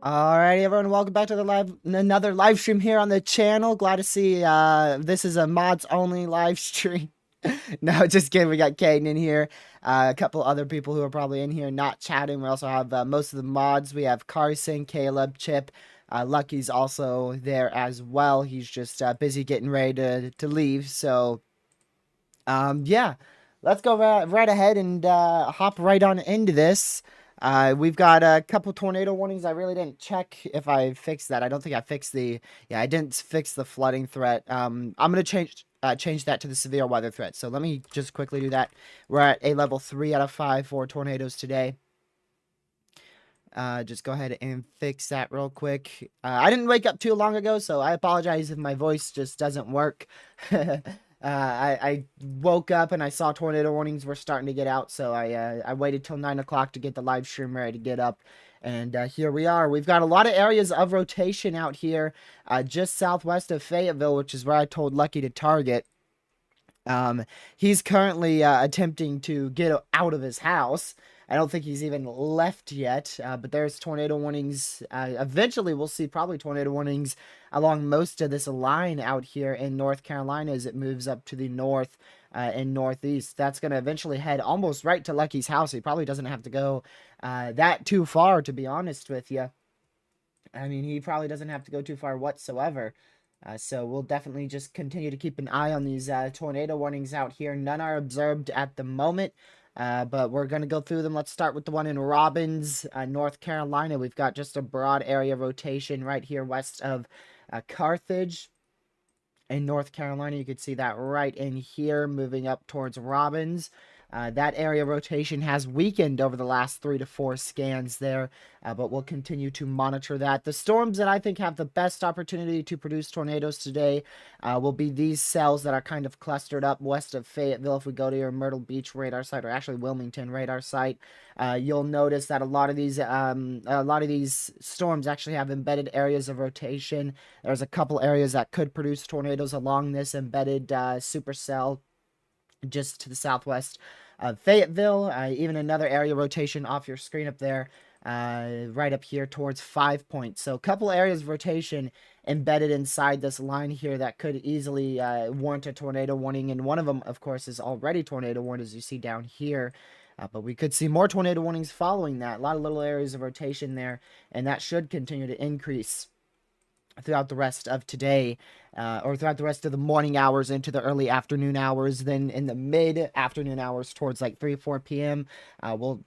Alrighty, everyone, welcome back to another live stream here on the channel. Glad to see this is a mods only live stream. No, just kidding. We got Caden in here, a couple other people who are probably in here not chatting. We also have most of the mods. We have Carson, Caleb, Chip. Lucky's also there as well. He's just busy getting ready to leave. So, yeah, let's go right ahead and hop right on into this. We've got a couple tornado warnings. I really didn't check if I fixed that. I don't think I fixed I didn't fix the flooding threat. I'm going to change that to the severe weather threat. So let me just quickly do that. We're at a level 3 out of 5 for tornadoes today. Just go ahead and fix that real quick. I didn't wake up too long ago, so I apologize if my voice just doesn't work. I woke up and I saw tornado warnings were starting to get out, so I waited till 9 o'clock to get the live stream ready to get up, and here we are. We've got a lot of areas of rotation out here, just southwest of Fayetteville, which is where I told Lucky to target. He's currently attempting to get out of his house. I don't think he's even left yet, but there's tornado warnings. Eventually, we'll see probably tornado warnings along most of this line out here in North Carolina as it moves up to the north and northeast. That's going to eventually head almost right to Lucky's house. He probably doesn't have to go that too far, to be honest with you. I mean, he probably doesn't have to go too far whatsoever. So we'll definitely just continue to keep an eye on these tornado warnings out here. None are observed at the moment. But we're going to go through them. Let's start with the one in Robbins, North Carolina. We've got just a broad area rotation right here west of Carthage in North Carolina. You can see that right in here moving up towards Robbins. That area rotation has weakened over the last 3 to 4 scans there, but we'll continue to monitor that. The storms that I think have the best opportunity to produce tornadoes today will be these cells that are kind of clustered up west of Fayetteville. If we go to your Myrtle Beach radar site, or actually Wilmington radar site, you'll notice that a lot of these storms actually have embedded areas of rotation. There's a couple areas that could produce tornadoes along this embedded supercell just to the southwest of Fayetteville. Even another area rotation off your screen up there, right up here towards 5 Point. So a couple areas of rotation embedded inside this line here that could easily warrant a tornado warning, and one of them, of course, is already tornado warned, as you see down here. But we could see more tornado warnings following that. A lot of little areas of rotation there, and that should continue to increase throughout the rest of today, or throughout the rest of the morning hours into the early afternoon hours. Then in the mid-afternoon hours towards like 3 or 4 p.m., we'll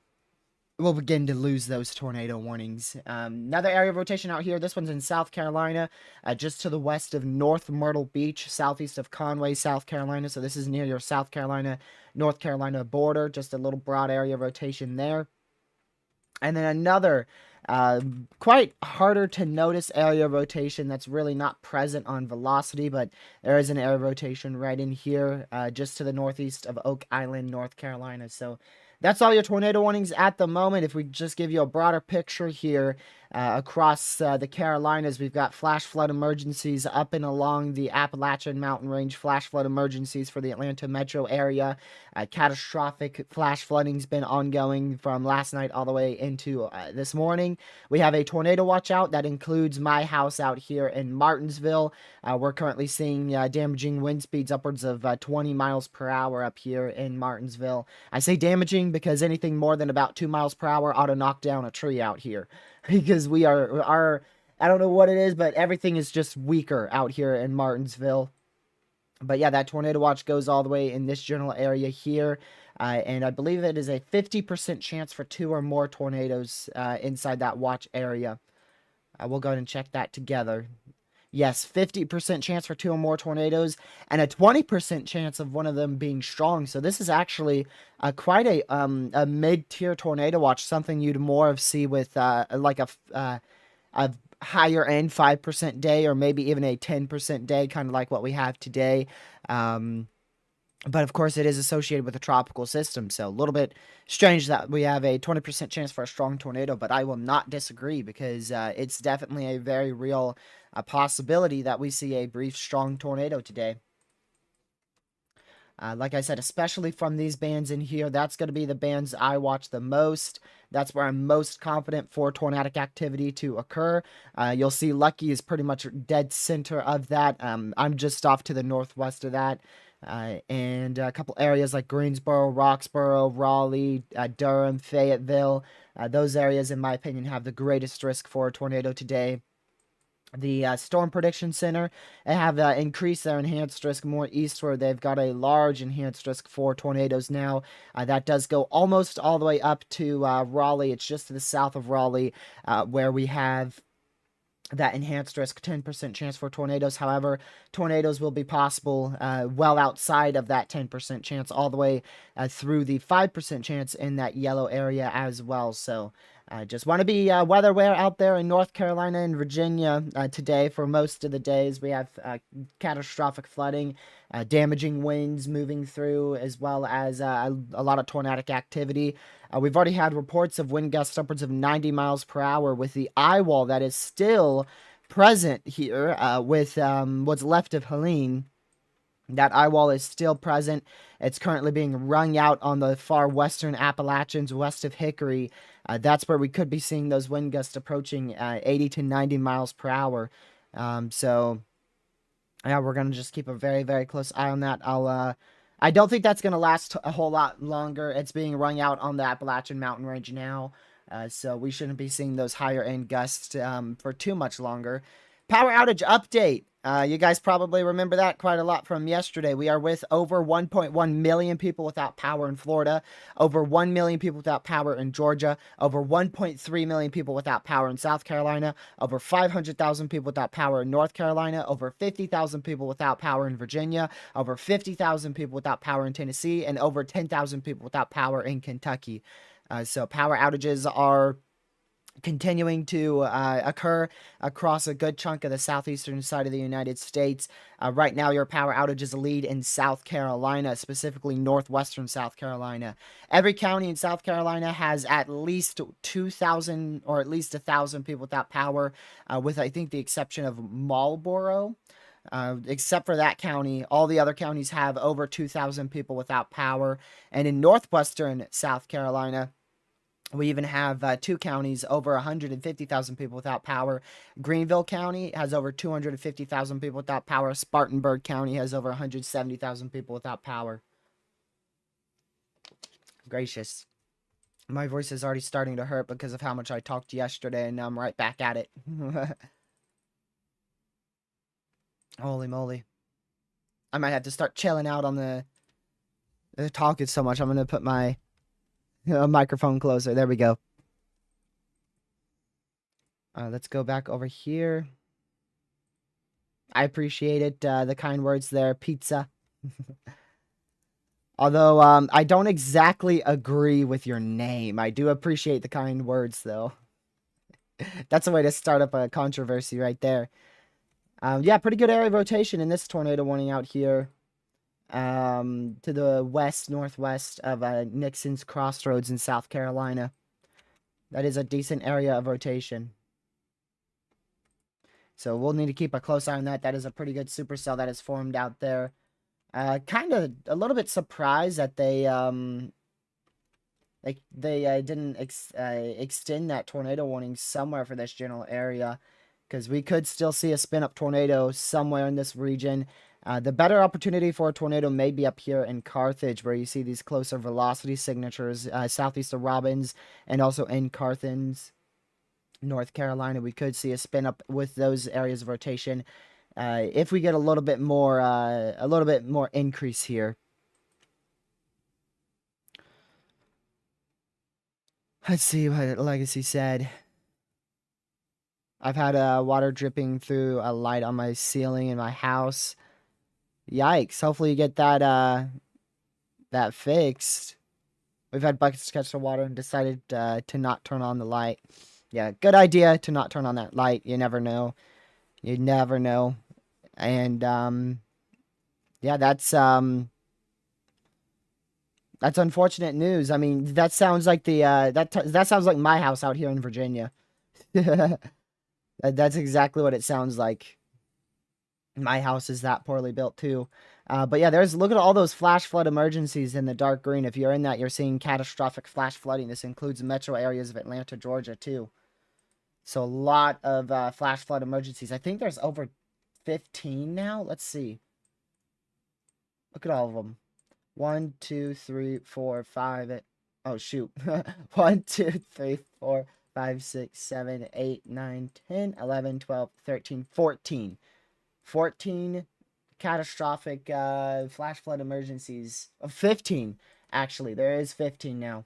we'll begin to lose those tornado warnings. Another area of rotation out here. This one's in South Carolina, just to the west of North Myrtle Beach, southeast of Conway, South Carolina. So this is near your South Carolina, North Carolina border. Just a little broad area of rotation there. And then another quite harder to notice area of rotation that's really not present on velocity, but there is an area of rotation right in here, just to the northeast of Oak Island, North Carolina. So that's all your tornado warnings at the moment. If we just give you a broader picture here, across the Carolinas, we've got flash flood emergencies up and along the Appalachian Mountain Range, flash flood emergencies for the Atlanta metro area. Catastrophic flash flooding's been ongoing from last night all the way into this morning. We have a tornado watch out that includes my house out here in Martinsville. We're currently seeing damaging wind speeds upwards of 20 miles per hour up here in Martinsville. I say damaging because anything more than about 2 miles per hour ought to knock down a tree out here. Because we are, I don't know what it is, but everything is just weaker out here in Martinsville. But yeah, that tornado watch goes all the way in this general area here. And I believe it is a 50% chance for 2 or more tornadoes inside that watch area. We'll go ahead and check that together. Yes, 50% chance for 2 or more tornadoes, and a 20% chance of one of them being strong. So this is actually quite a mid-tier tornado watch, something you'd more of see with like a higher end 5% day, or maybe even a 10% day, kind of like what we have today. But of course, it is associated with a tropical system, so a little bit strange that we have a 20% chance for a strong tornado, but I will not disagree, because it's definitely a very real possibility that we see a brief strong tornado today. Like I said, especially from these bands in here, that's going to be the bands I watch the most. That's where I'm most confident for tornadic activity to occur. You'll see Lucky is pretty much dead center of that. I'm just off to the northwest of that. And a couple areas like Greensboro, Roxboro, Raleigh, Durham, Fayetteville. Those areas, in my opinion, have the greatest risk for a tornado today. The Storm Prediction Center, they have increased their enhanced risk more eastward. They've got a large enhanced risk for tornadoes now. That does go almost all the way up to Raleigh. It's just to the south of Raleigh where we have that enhanced risk, 10% chance for tornadoes. However, tornadoes will be possible well outside of that 10% chance, all the way through the 5% chance in that yellow area as well. So just want to be weather aware out there in North Carolina and Virginia today. For most of the days, we have catastrophic flooding, damaging winds moving through, as well as a lot of tornadic activity. We've already had reports of wind gusts upwards of 90 miles per hour, with the eye wall that is still present here with what's left of Helene. That eye wall is still present. It's currently being wrung out on the far western Appalachians west of Hickory. That's where we could be seeing those wind gusts approaching 80 to 90 miles per hour. So, yeah, we're going to just keep a very, very close eye on that. I don't think that's going to last a whole lot longer. It's being wrung out on the Appalachian Mountain Range now. So we shouldn't be seeing those higher end gusts for too much longer. Power outage update. You guys probably remember that quite a lot from yesterday. We are with over 1.1 million people without power in Florida, over 1 million people without power in Georgia, over 1.3 million people without power in South Carolina, over 500,000 people without power in North Carolina, over 50,000 people without power in Virginia, over 50,000 people without power in Tennessee, and over 10,000 people without power in Kentucky. So power outages are continuing to occur across a good chunk of the southeastern side of the United States. Right now, your power outages lead in South Carolina, specifically northwestern South Carolina. Every county in South Carolina has at least 2,000 or at least 1,000 people without power, with, I think, the exception of Marlboro. Except for that county, all the other counties have over 2,000 people without power. And in northwestern South Carolina, we even have 2 counties, over 150,000 people without power. Greenville County has over 250,000 people without power. Spartanburg County has over 170,000 people without power. Gracious. My voice is already starting to hurt because of how much I talked yesterday, and now I'm right back at it. Holy moly. I might have to start chilling out on the talking so much. I'm going to put my microphone closer. There we go. Let's go back over here. I appreciate it. The kind words there. Pizza. Although I don't exactly agree with your name. I do appreciate the kind words, though. That's a way to start up a controversy right there. Yeah, pretty good area of rotation in this tornado warning out here. To the west-northwest of Nixon's Crossroads in South Carolina. That is a decent area of rotation. So we'll need to keep a close eye on that. That is a pretty good supercell that is formed out there. Kind of a little bit surprised that they didn't extend that tornado warning somewhere for this general area, because we could still see a spin up tornado somewhere in this region. The better opportunity for a tornado may be up here in Carthage, where you see these closer velocity signatures southeast of Robbins, and also in Carthage, North Carolina. We could see a spin up with those areas of rotation if we get a little bit more increase here. Let's see what Legacy said. I've had water dripping through a light on my ceiling in my house. Yikes. Hopefully you get that that fixed. We've had buckets catch the water and decided to not turn on the light. Yeah, good idea to not turn on that light. You never know. You never know. And yeah, that's unfortunate news. I mean, that sounds like the that sounds like my house out here in Virginia. That's exactly what it sounds like. My house is that poorly built too. But yeah, look at all those flash flood emergencies in the dark green. If you're in that, you're seeing catastrophic flash flooding. This includes metro areas of Atlanta, Georgia too. So a lot of flash flood emergencies. I think there's over 15 now. Let's see. Look at all of them. 1, 2, 3, 4, 5. Oh, shoot. 1, 2, 3, 4, 5, 6, 7, 8, 9, 10, 11, 12, 13, 14. 14 catastrophic flash flood emergencies. 15, actually. There is 15 now.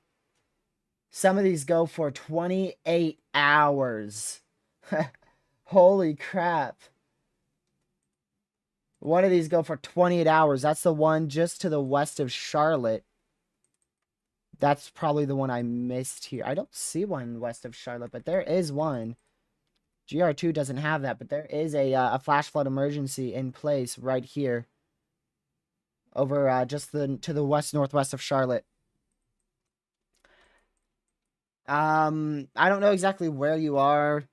Some of these go for 28 hours. Holy crap. One of these go for 28 hours. That's the one just to the west of Charlotte. That's probably the one I missed here. I don't see one west of Charlotte, but there is one. GR2 doesn't have that, but there is a flash flood emergency in place right here. Over just to the west-northwest of Charlotte. I don't know exactly where you are,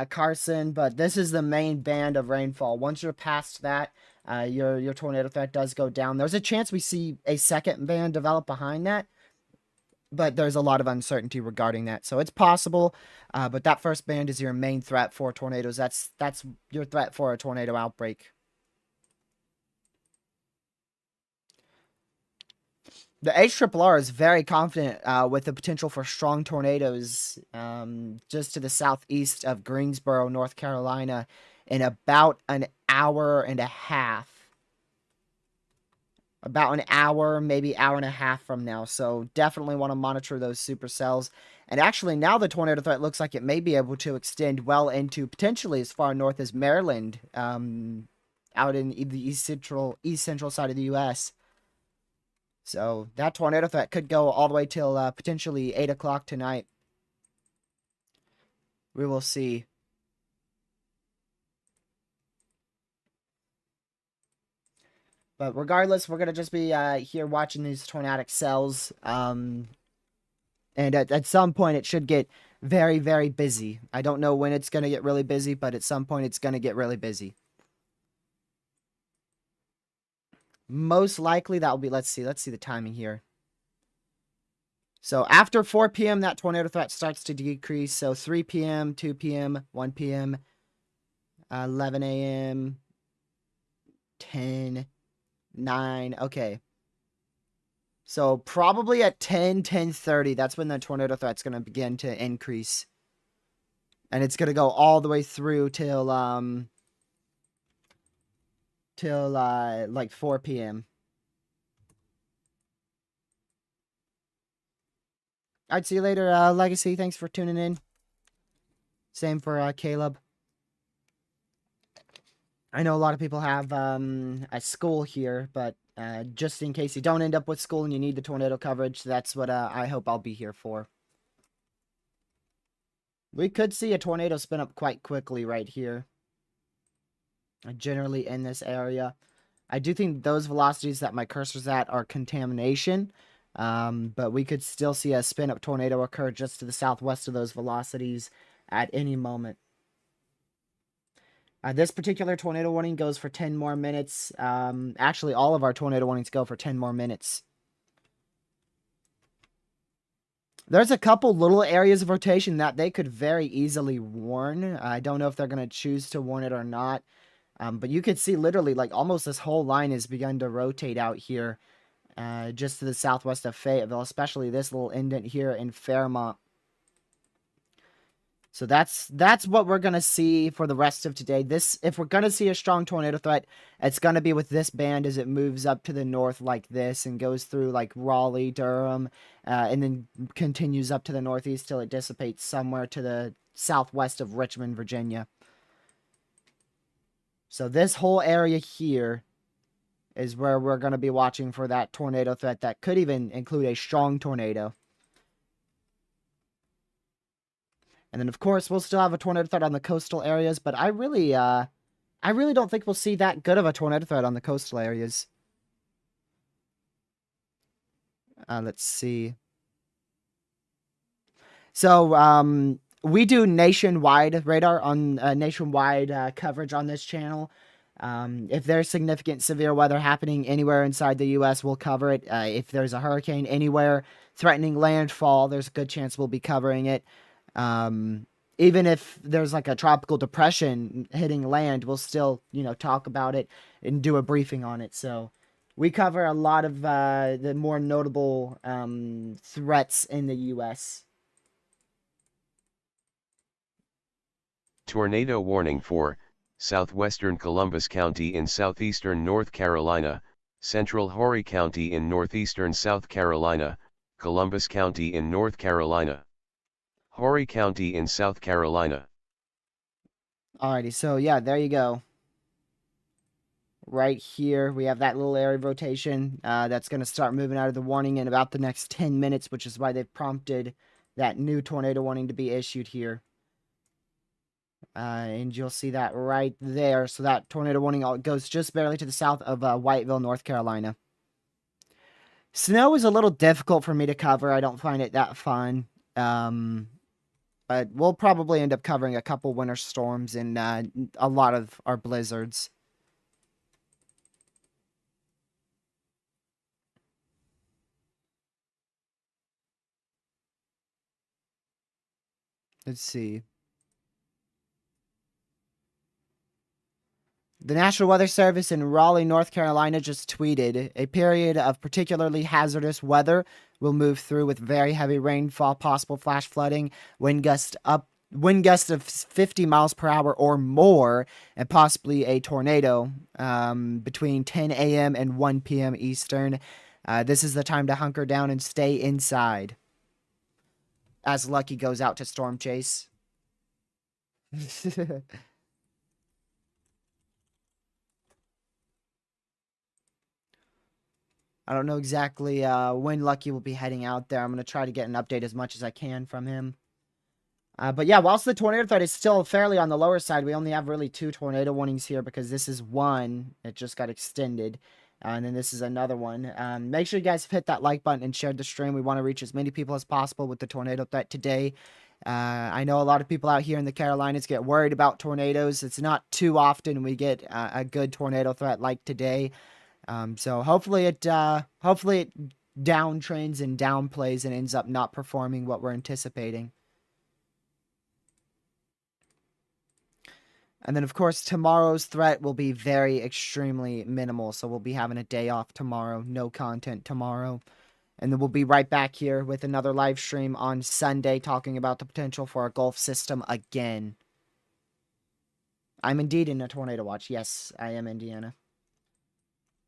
Carson, but this is the main band of rainfall. Once you're past that, your tornado threat does go down. There's a chance we see a second band develop behind that, but there's a lot of uncertainty regarding that. So it's possible, but that first band is your main threat for tornadoes. That's your threat for a tornado outbreak. The HRRR is very confident with the potential for strong tornadoes just to the southeast of Greensboro, North Carolina, in about an hour and a half. About an hour, maybe hour and a half from now. So definitely want to monitor those supercells. And actually, now the tornado threat looks like it may be able to extend well into potentially as far north as Maryland, out in the east central side of the U.S. So that tornado threat could go all the way till potentially 8 o'clock tonight. We will see. But regardless, we're going to just be here watching these tornadic cells. And at some point, it should get very, very busy. I don't know when it's going to get really busy, but at some point, it's going to get really busy. Most likely, that will be, let's see the timing here. So after 4 p.m., that tornado threat starts to decrease. So 3 p.m., 2 p.m., 1 p.m., 11 a.m., 10, 9. Okay. So probably at 10:30, that's when the tornado threat's going to begin to increase. And it's going to go all the way through till like 4 p.m. All right, see you later, Legacy. Thanks for tuning in. Same for Caleb. I know a lot of people have a school here, but just in case you don't end up with school and you need the tornado coverage, that's what I hope I'll be here for. We could see a tornado spin up quite quickly right here. Generally in this area. I do think those velocities that my cursor's at are contamination, but we could still see a spin up tornado occur just to the southwest of those velocities at any moment. This particular tornado warning goes for 10 more minutes. Actually, all of our tornado warnings go for 10 more minutes. There's a couple little areas of rotation that they could very easily warn. I don't know if they're going to choose to warn it or not. But you could see literally like almost this whole line has begun to rotate out here just to the southwest of Fayetteville, especially this little indent here in Fairmont. So that's what we're going to see for the rest of today. If we're going to see a strong tornado threat, it's going to be with this band as it moves up to the north like this and goes through like Raleigh, Durham, and then continues up to the northeast till it dissipates somewhere to the southwest of Richmond, Virginia. So this whole area here is where we're going to be watching for that tornado threat that could even include a strong tornado. And then, of course, we'll still have a tornado threat on the coastal areas, but I really don't think we'll see that good of a tornado threat on the coastal areas. Let's see. So, we do nationwide radar on nationwide coverage on this channel. If there's significant severe weather happening anywhere inside the U.S., we'll cover it. If there's a hurricane anywhere threatening landfall, there's a good chance we'll be covering it. Even if there's like a tropical depression hitting land, we'll still, talk about it and do a briefing on it. So we cover a lot of the more notable threats in the U.S. Tornado warning for southwestern Columbus County in southeastern North Carolina, central Horry County in northeastern South Carolina, Columbus County in North Carolina, Horry County in South Carolina. Alrighty, so yeah, there you go. Right here, we have that little area of rotation that's going to start moving out of the warning in about the next 10 minutes, which is why they've prompted that new tornado warning to be issued here. And you'll see that right there. So that tornado warning goes just barely to the south of Whiteville, North Carolina. Snow is a little difficult for me to cover. I don't find it that fun. But we'll probably end up covering a couple winter storms and a lot of our blizzards. Let's see. The National Weather Service in Raleigh, North Carolina just tweeted, a period of particularly hazardous weather will move through with very heavy rainfall, possible flash flooding, wind gusts of 50 miles per hour or more, and possibly a tornado between 10 a.m. and 1 p.m. Eastern. This is the time to hunker down and stay inside. As Lucky goes out to storm chase. I don't know exactly when Lucky will be heading out there. I'm going to try to get an update as much as I can from him. But yeah, whilst the tornado threat is still fairly on the lower side, we only have really 2 tornado warnings here because this is one that just got extended. And then this is another one. Make sure you guys hit that like button and share the stream. We want to reach as many people as possible with the tornado threat today. I know a lot of people out here in the Carolinas get worried about tornadoes. It's not too often we get a good tornado threat like today. So hopefully it downtrends and downplays and ends up not performing what we're anticipating. And then, of course, tomorrow's threat will be extremely minimal. So we'll be having a day off tomorrow. No content tomorrow. And then we'll be right back here with another live stream on Sunday talking about the potential for a Gulf system again. I'm indeed in a tornado watch. Yes, I am, Indiana.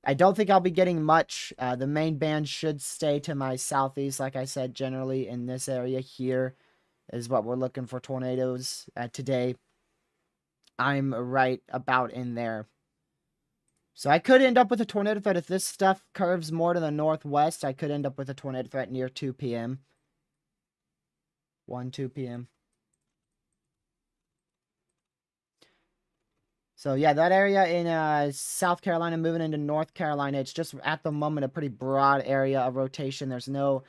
I don't think I'll be getting much. The main band should stay to my southeast, like I said, generally in this area here. is what we're looking for tornadoes today. I'm right about in there. So I could end up with a tornado threat if this stuff curves more to the northwest. I could end up with a tornado threat near 2 p.m. 2 p.m. So yeah, that area in South Carolina moving into North Carolina, it's just at the moment a pretty broad area of rotation. There's no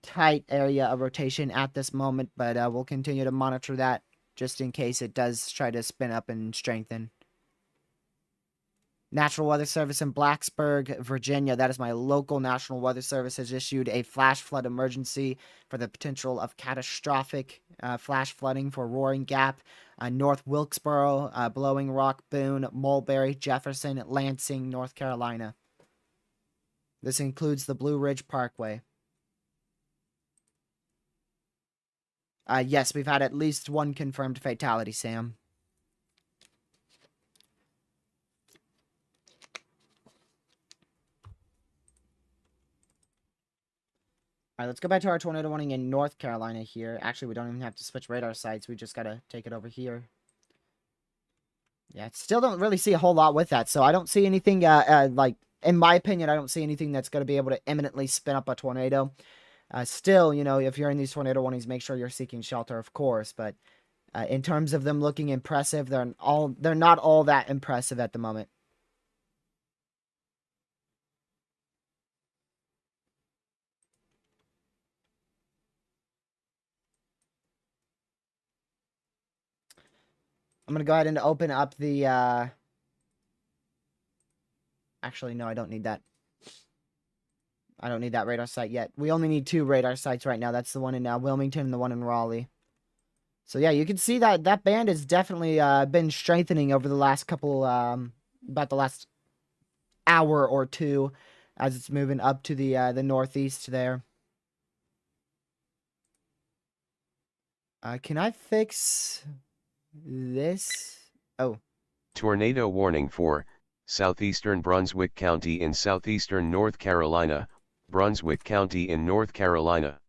tight area of rotation at this moment, but we'll continue to monitor that just in case it does try to spin up and strengthen. National Weather Service in Blacksburg, Virginia. That is my local National Weather Service has issued a flash flood emergency for the potential of catastrophic flash flooding for Roaring Gap, North Wilkesboro, Blowing Rock, Boone, Mulberry, Jefferson, Lansing, North Carolina. This includes the Blue Ridge Parkway. Yes, we've had at least one confirmed fatality, Sam. All right, let's go back to our tornado warning in North Carolina here. Actually, we don't even have to switch radar sites. We just got to take it over here. Yeah, still don't really see a whole lot with that. So I don't see anything, like, in my opinion, I don't see anything that's going to be able to imminently spin up a tornado. Still, you know, if you're in these tornado warnings, make sure you're seeking shelter, of course. But in terms of them looking impressive, they're not all that impressive at the moment. I'm going to go ahead and open up the, actually, no, I don't need that. I don't need that radar site yet. We only need 2 radar sites right now. That's the one in Wilmington and the one in Raleigh. So, yeah, you can see that that band has definitely been strengthening over the last couple, about the last hour or two as it's moving up to the northeast there. Can I fix this? Oh. Tornado warning for southeastern Brunswick County in southeastern North Carolina, Brunswick County in North Carolina.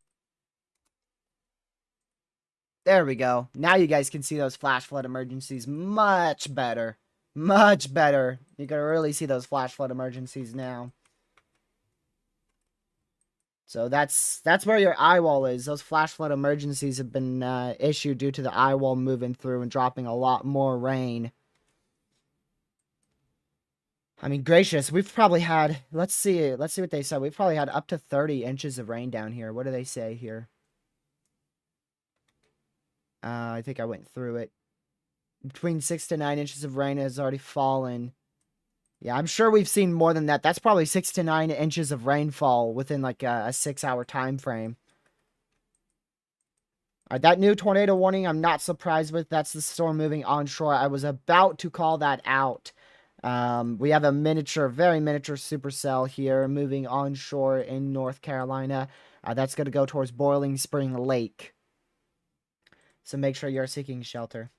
There we go. Now you guys can see those flash flood emergencies much better. Much better. You can really see those flash flood emergencies now. So that's where your eye wall is. Those flash flood emergencies have been issued due to the eye wall moving through and dropping a lot more rain. I mean, gracious, we've probably had, let's see what they said. We've probably had up to 30 inches of rain down here. What do they say here? I think I went through it. Between 6 to 9 inches of rain has already fallen. Yeah, I'm sure we've seen more than that. That's probably 6 to 9 inches of rainfall within like a 6-hour time frame. All right, that new tornado warning, I'm not surprised with. That's the storm moving onshore. I was about to call that out. We have a miniature, very miniature supercell here moving onshore in North Carolina. That's going to go towards Boiling Spring Lake. So make sure you're seeking shelter.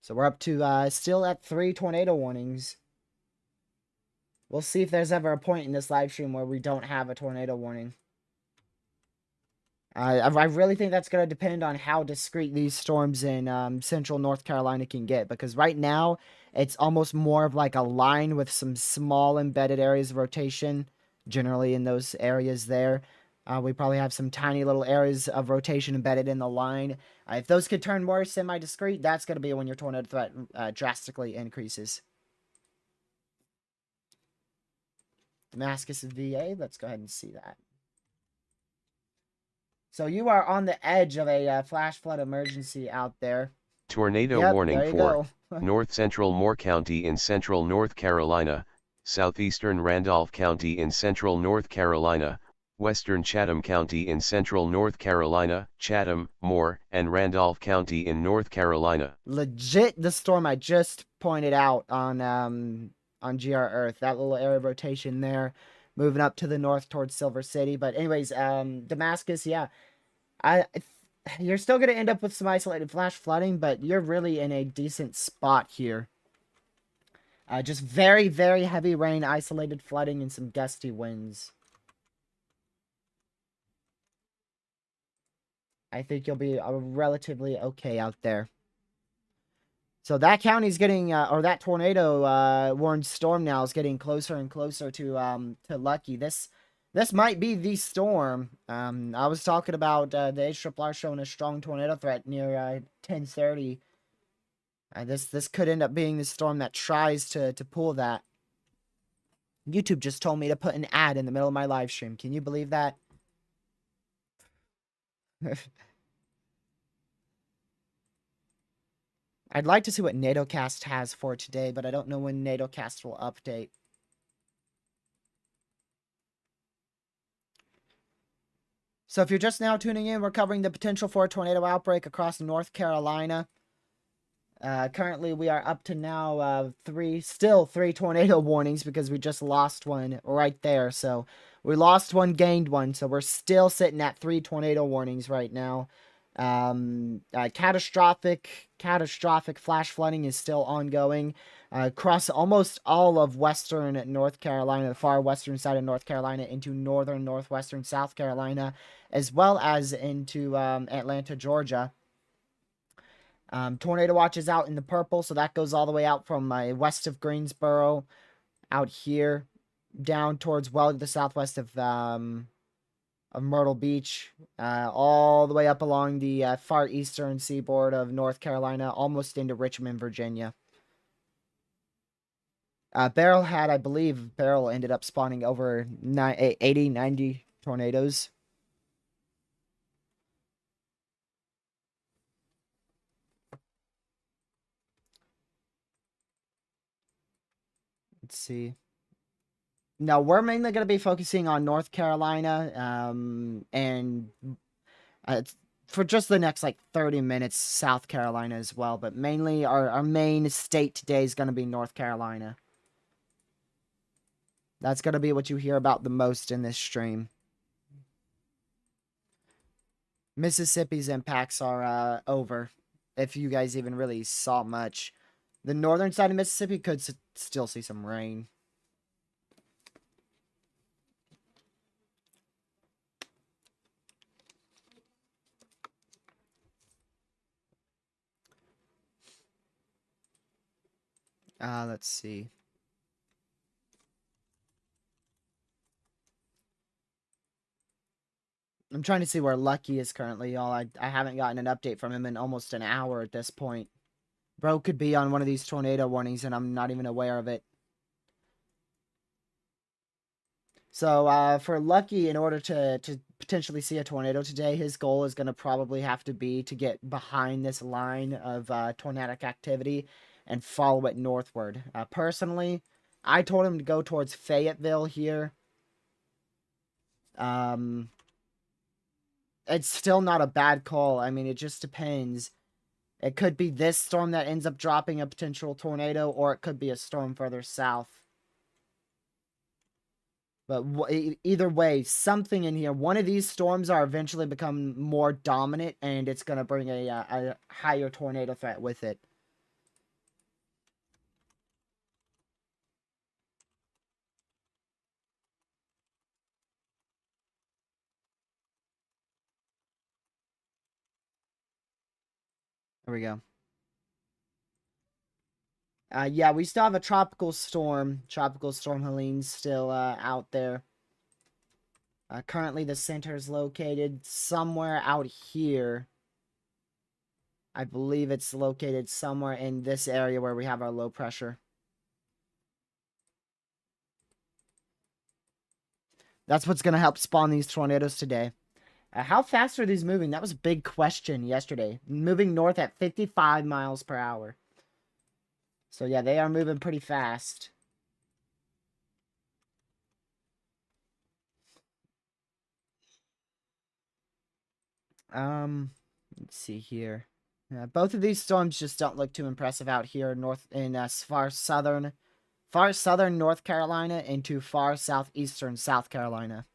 So we're up to still at 3 tornado warnings. We'll see if there's ever a point in this live stream where we don't have a tornado warning. I really think that's going to depend on how discreet these storms in central North Carolina can get. Because right now, it's almost more of like a line with some small embedded areas of rotation. Generally in those areas there. We probably have some tiny little areas of rotation embedded in the line. If those could turn more semi-discrete, that's going to be when your tornado threat drastically increases. Damascus VA, let's go ahead and see that. So you are on the edge of a flash flood emergency out there. Tornado warning for go. North Central Moore County in central North Carolina, southeastern Randolph County in central North Carolina, western Chatham County in central North Carolina, Chatham, Moore, and Randolph County in North Carolina. Legit the storm I just pointed out on GR Earth. That little area of rotation there, moving up to the north towards Silver City. But anyways, Damascus, yeah. You're still going to end up with some isolated flash flooding, but you're really in a decent spot here. Just very, very heavy rain, isolated flooding, and some gusty winds. I think you'll be relatively okay out there. So that county's getting, or that tornado warned storm now is getting closer and closer to Lucky. This might be the storm. I was talking about the HRRR showing a strong tornado threat near 10:30. This could end up being the storm that tries to pull that. YouTube just told me to put an ad in the middle of my live stream. Can you believe that? I'd like to see what NATOcast has for today, but I don't know when NATOcast will update. So if you're just now tuning in, we're covering the potential for a tornado outbreak across North Carolina. Currently, we are up to now still three tornado warnings because we just lost one right there. So we lost one, gained one. So we're still sitting at 3 tornado warnings right now. Catastrophic flash flooding is still ongoing across almost all of western North Carolina, the far western side of North Carolina, into northern northwestern South Carolina, as well as into Atlanta, Georgia. Tornado watch is out in the purple, so that goes all the way out from west of Greensboro, out here, down towards well to the southwest of Myrtle Beach, all the way up along the far eastern seaboard of North Carolina, almost into Richmond, Virginia. I believe Beryl ended up spawning over 80, 90 tornadoes. Let's see. No, we're mainly going to be focusing on North Carolina, and for just the next like 30 minutes, South Carolina as well. But mainly our main state today is going to be North Carolina. That's going to be what you hear about the most in this stream. Mississippi's impacts are over, if you guys even really saw much. The northern side of Mississippi could still see some rain. Let's see. I'm trying to see where Lucky is currently, y'all. I haven't gotten an update from him in almost an hour at this point. Bro could be on one of these tornado warnings, and I'm not even aware of it. So, for Lucky, in order to potentially see a tornado today, his goal is going to probably have to be to get behind this line of tornadic activity and follow it northward. Personally, I told him to go towards Fayetteville here. It's still not a bad call. I mean, it just depends. It could be this storm that ends up dropping a potential tornado, or it could be a storm further south. But either way, something in here. One of these storms are eventually become more dominant, and it's going to bring a higher tornado threat with it. There we go. Yeah, we still have a tropical storm. Tropical storm Helene still out there. Currently, the center is located somewhere out here. I believe it's located somewhere in this area where we have our low pressure. That's what's going to help spawn these tornadoes today. How fast are these moving? That was a big question yesterday. Moving north at 55 miles per hour. So yeah, they are moving pretty fast. Let's see here. Both of these storms just don't look too impressive out here in far southern North Carolina into far southeastern South Carolina.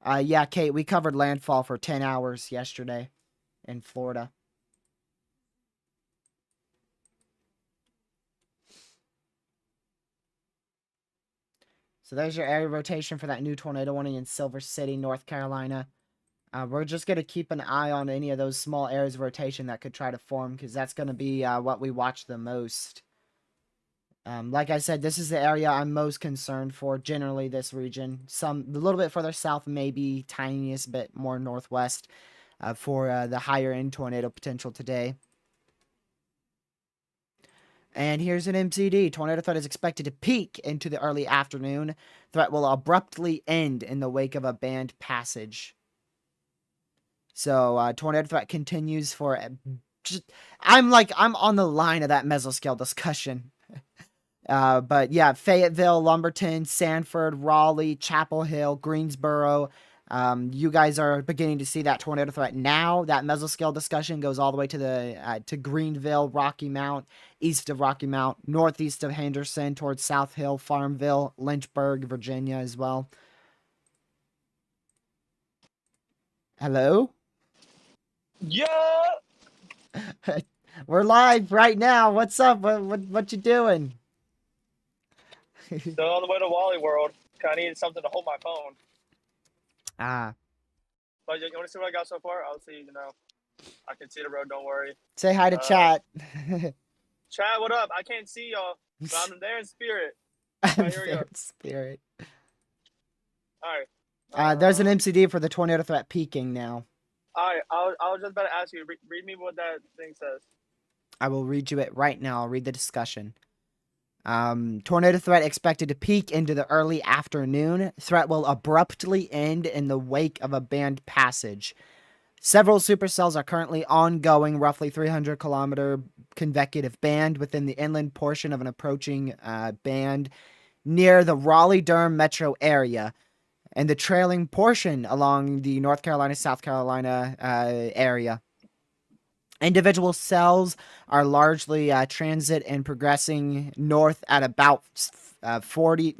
Yeah, Kate, we covered landfall for 10 hours yesterday in Florida. So there's your area rotation for that new tornado warning in Silver City, North Carolina. We're just going to keep an eye on any of those small areas of rotation that could try to form, because that's going to be what we watch the most. Like I said, this is the area I'm most concerned for, generally this region. A little bit further south, maybe tiniest bit more northwest for the higher end tornado potential today. And here's an MCD. Tornado threat is expected to peak into the early afternoon. Threat will abruptly end in the wake of a band passage. So tornado threat continues for. I'm on the line of that mesoscale discussion. But yeah, Fayetteville, Lumberton, Sanford, Raleigh, Chapel Hill, Greensboro. You guys are beginning to see that tornado threat now. That mesoscale discussion goes all the way to Greenville, Rocky Mount, east of Rocky Mount, northeast of Henderson, towards South Hill, Farmville, Lynchburg, Virginia as well. Hello? Yeah. We're live right now. What's up? What you doing? Still on the way to Wally World. I needed something to hold my phone. Ah. But you want to see what I got so far? I'll see. I can see the road. Don't worry. Say hi to chat. Chat, what up? I can't see y'all, but I'm there in spirit. I'm Right, here we there go. in spirit. All right. There's an MCD for the tornado threat peaking now. All right. I was just about to ask you. Read me what that thing says. I will read you it right now. I'll read the discussion. Tornado threat expected to peak into the early afternoon. Threat will abruptly end in the wake of a band passage. Several supercells are currently ongoing, roughly 300-kilometer convecutive band within the inland portion of an approaching band near the Raleigh-Durham metro area, and the trailing portion along the North Carolina-South Carolina area. Individual cells are largely transit and progressing north at about 50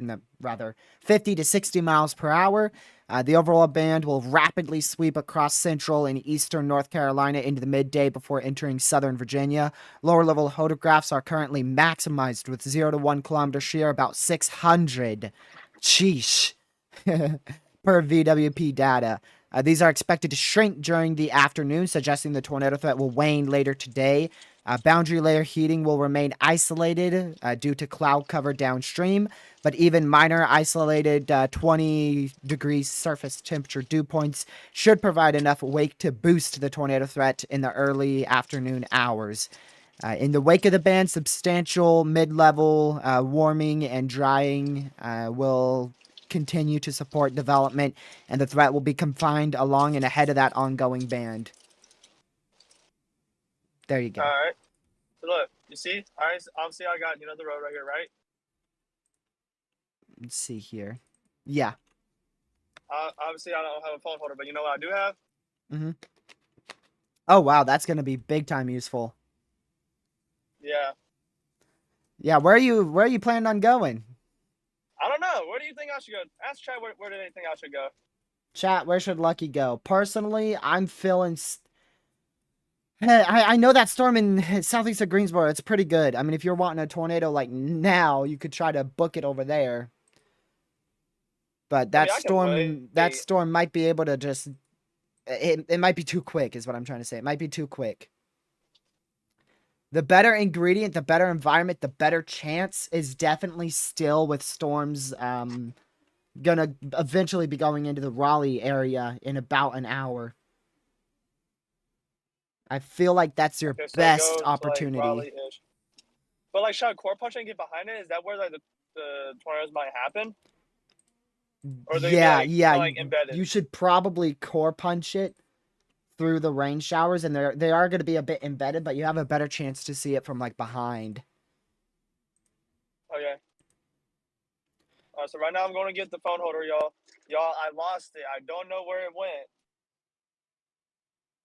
to 60 miles per hour. The overall band will rapidly sweep across central and eastern North Carolina into the midday before entering southern Virginia. Lower level photographs are currently maximized with 0 to 1 kilometer shear, about 600. Sheesh. Per VWP data. These are expected to shrink during the afternoon, suggesting the tornado threat will wane later today. Boundary layer heating will remain isolated due to cloud cover downstream, but even minor isolated 20 degrees surface temperature dew points should provide enough wake to boost the tornado threat in the early afternoon hours. In the wake of the band, substantial mid-level warming and drying will continue to support development, and the threat will be confined along and ahead of that ongoing band. There you go. All right. So look, you see? All right. So obviously, I got the road right here, right? Let's see here. Yeah. Obviously, I don't have a phone holder, but you know what I do have? Mm-hmm. Oh wow, that's gonna be big time useful. Yeah. Yeah. Where are you planning on going? I don't know. Where do you think I should go? Ask Chad where do they think I should go? Chat, where should Lucky go? Personally, I'm feeling. I know that storm in southeast of Greensboro. It's pretty good. I mean, if you're wanting a tornado like now, you could try to book it over there. But that storm might be able to just. It might be too quick, is what I'm trying to say. It might be too quick. The better ingredient, the better environment, the better chance is definitely still with storms gonna eventually be going into the Raleigh area in about an hour. I feel like that's your best opportunity. Raleigh-ish. But like, should I core punch and get behind it? Is that where like the tornadoes might happen? Or yeah, embedded? You should probably core punch it through the rain showers, and they are going to be a bit embedded, but you have a better chance to see it from like behind. Okay. So right now I'm going to get the phone holder, y'all. Y'all, I lost it. I don't know where it went,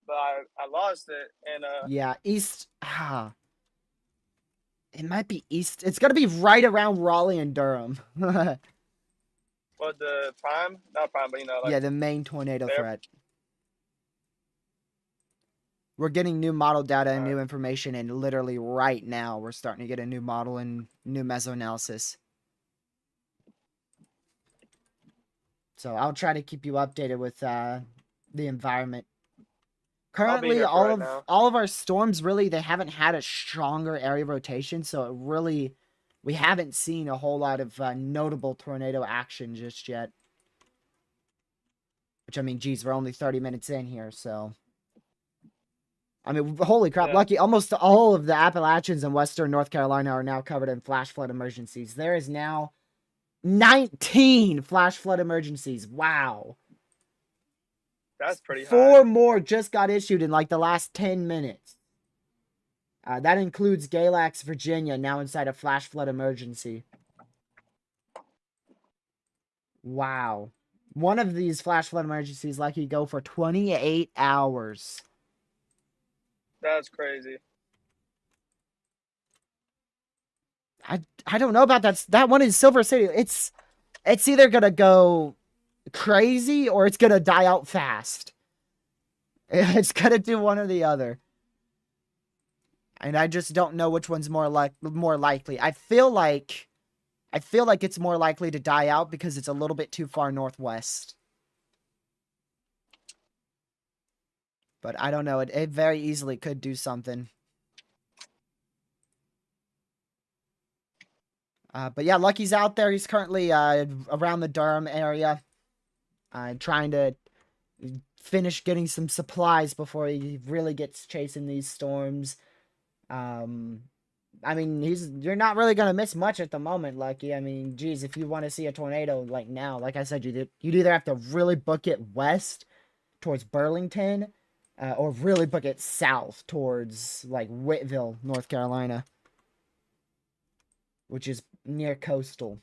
but I lost it. And yeah, east. It might be east. It's going to be right around Raleigh and Durham. what the prime? Not prime, but like, yeah, the main tornado threat. We're getting new model data and new information, and literally right now we're starting to get a new model and new mesoanalysis. So I'll try to keep you updated with the environment. I'll be Currently, here for right now. all of our storms really they haven't had a stronger area rotation, so it really we haven't seen a whole lot of notable tornado action just yet. Which I mean, geez, we're only 30 minutes in here, so I mean, holy crap! Yeah, Lucky, almost all of the Appalachians and Western North Carolina are now covered in flash flood emergencies. There is now 19 flash flood emergencies. Wow. that's pretty high. 4 more just got issued in like the last 10 minutes. That includes Galax, Virginia, now inside a flash flood emergency. Wow. One of these flash flood emergencies likely go for 28 hours. That's crazy. I don't know about that one in Silver City. It's either gonna go crazy or it's gonna die out fast. It's gonna do one or the other. And I just don't know which one's more likely. I feel like it's more likely to die out because it's a little bit too far northwest. But I don't know. It very easily could do something. But yeah, Lucky's out there. He's currently around the Durham area, trying to finish getting some supplies before he really gets chasing these storms. I mean, you're not really gonna miss much at the moment, Lucky. I mean, geez, if you want to see a tornado like now, like I said, you'd either have to really book it west towards Burlington, or really book it south towards like Whitville, North Carolina, which is near coastal.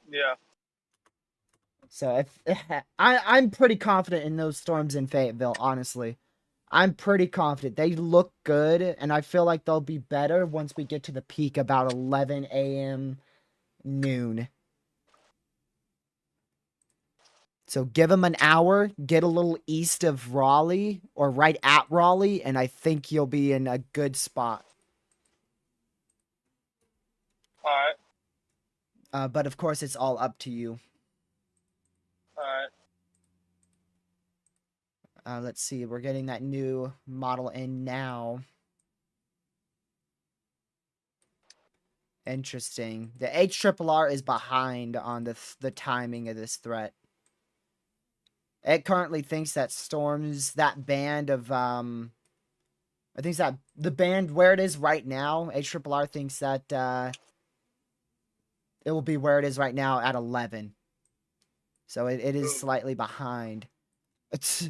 Yeah. So if I'm pretty confident in those storms in Fayetteville, honestly. I'm pretty confident. They look good, and I feel like they'll be better once we get to the peak about 11 a.m. noon. So give them an hour, get a little east of Raleigh, or right at Raleigh, and I think you'll be in a good spot. All right. But of course, it's all up to you. All right. Let's see, we're getting that new model in now. Interesting. The HRRR is behind on the timing of this threat. It currently thinks that storms, that band of, I think that the band where it is right now, HRRR thinks that, it will be where it is right now at 11. So it is slightly behind. It's,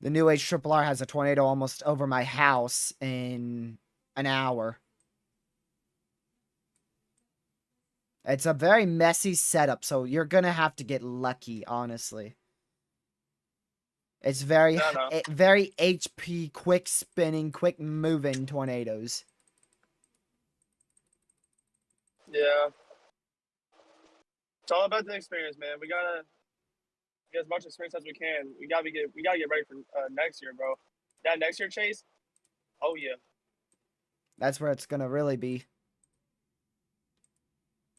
the new HRRR has a tornado almost over my house in an hour. It's a very messy setup, so you're gonna have to get lucky, honestly. It's very HP, quick spinning, quick moving tornadoes. Yeah. It's all about the experience, man. We gotta get as much experience as we can. We gotta get ready for next year, bro. That next year chase. Oh yeah. That's where it's gonna really be.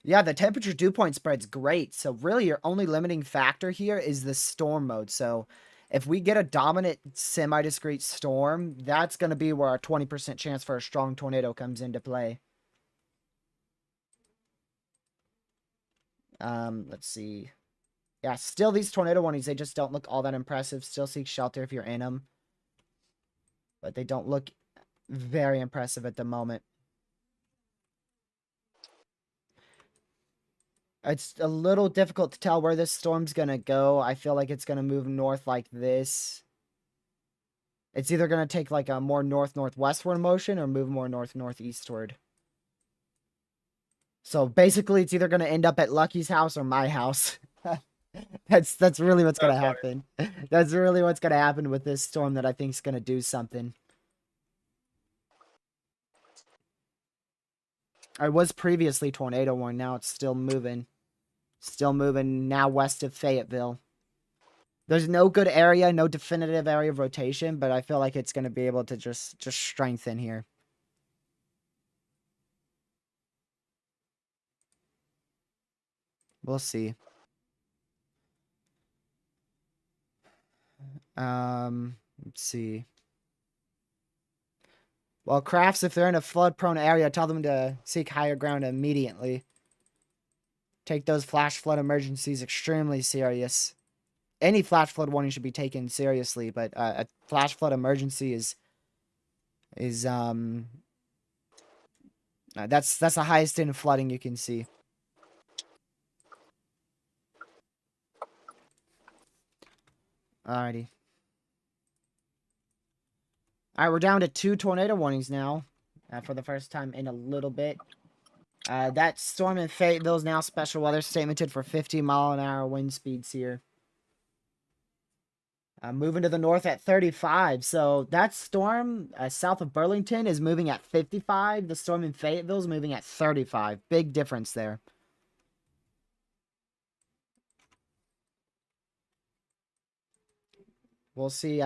Yeah, the temperature dew point spread's great. So really your only limiting factor here is the storm mode. So if we get a dominant semi-discrete storm, that's going to be where our 20% chance for a strong tornado comes into play. Let's see. Yeah, still these tornado warnings, they just don't look all that impressive. Still seek shelter if you're in them. But they don't look very impressive at the moment. It's a little difficult to tell where this storm's gonna go. I feel like it's gonna move north like this. It's either gonna take like a more north-northwestward motion or move more north-northeastward. So basically, it's either gonna end up at Lucky's house or my house. That's really what's gonna happen. That's really what's gonna happen with this storm that I think is gonna do something. I was previously tornado warned. Now it's still moving. Still moving now west of Fayetteville. There's no good area, no definitive area of rotation, but I feel like it's going to be able to just strengthen here. We'll see. Let's see. Well, crafts, if they're in a flood-prone area, tell them to seek higher ground immediately. Take those flash flood emergencies extremely serious. Any flash flood warning should be taken seriously, but a flash flood emergency is that's the highest in flooding you can see. Alrighty. Alright, we're down to 2 tornado warnings now. For the first time in a little bit. That storm in Fayetteville is now special weather statemented for 50-mile-an-hour wind speeds here. Moving to the north at 35. So that storm south of Burlington is moving at 55. The storm in Fayetteville is moving at 35. Big difference there. We'll see.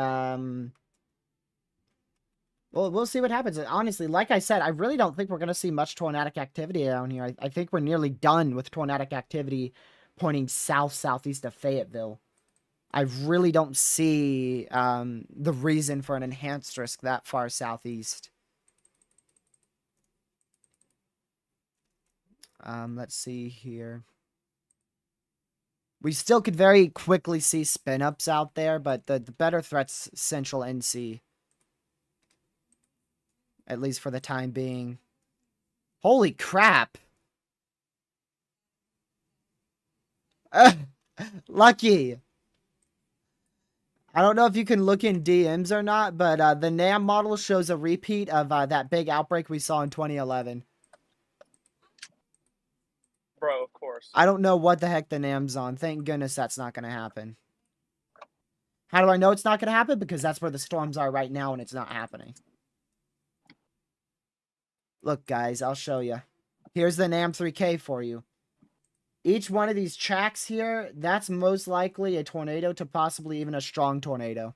Well, we'll see what happens. Honestly, like I said, I really don't think we're going to see much tornadic activity down here. I think we're nearly done with tornadic activity pointing south-southeast of Fayetteville. I really don't see the reason for an enhanced risk that far southeast. Let's see here. We still could very quickly see spin-ups out there, but the better threat's central NC. At least for the time being. Holy crap! Lucky! I don't know if you can look in DMs or not, but the NAM model shows a repeat of that big outbreak we saw in 2011. Bro, of course. I don't know what the heck the NAM's on. Thank goodness that's not going to happen. How do I know it's not going to happen? Because that's where the storms are right now and it's not happening. Look, guys, I'll show you. Here's the NAM 3K for you. Each one of these tracks here, that's most likely a tornado to possibly even a strong tornado.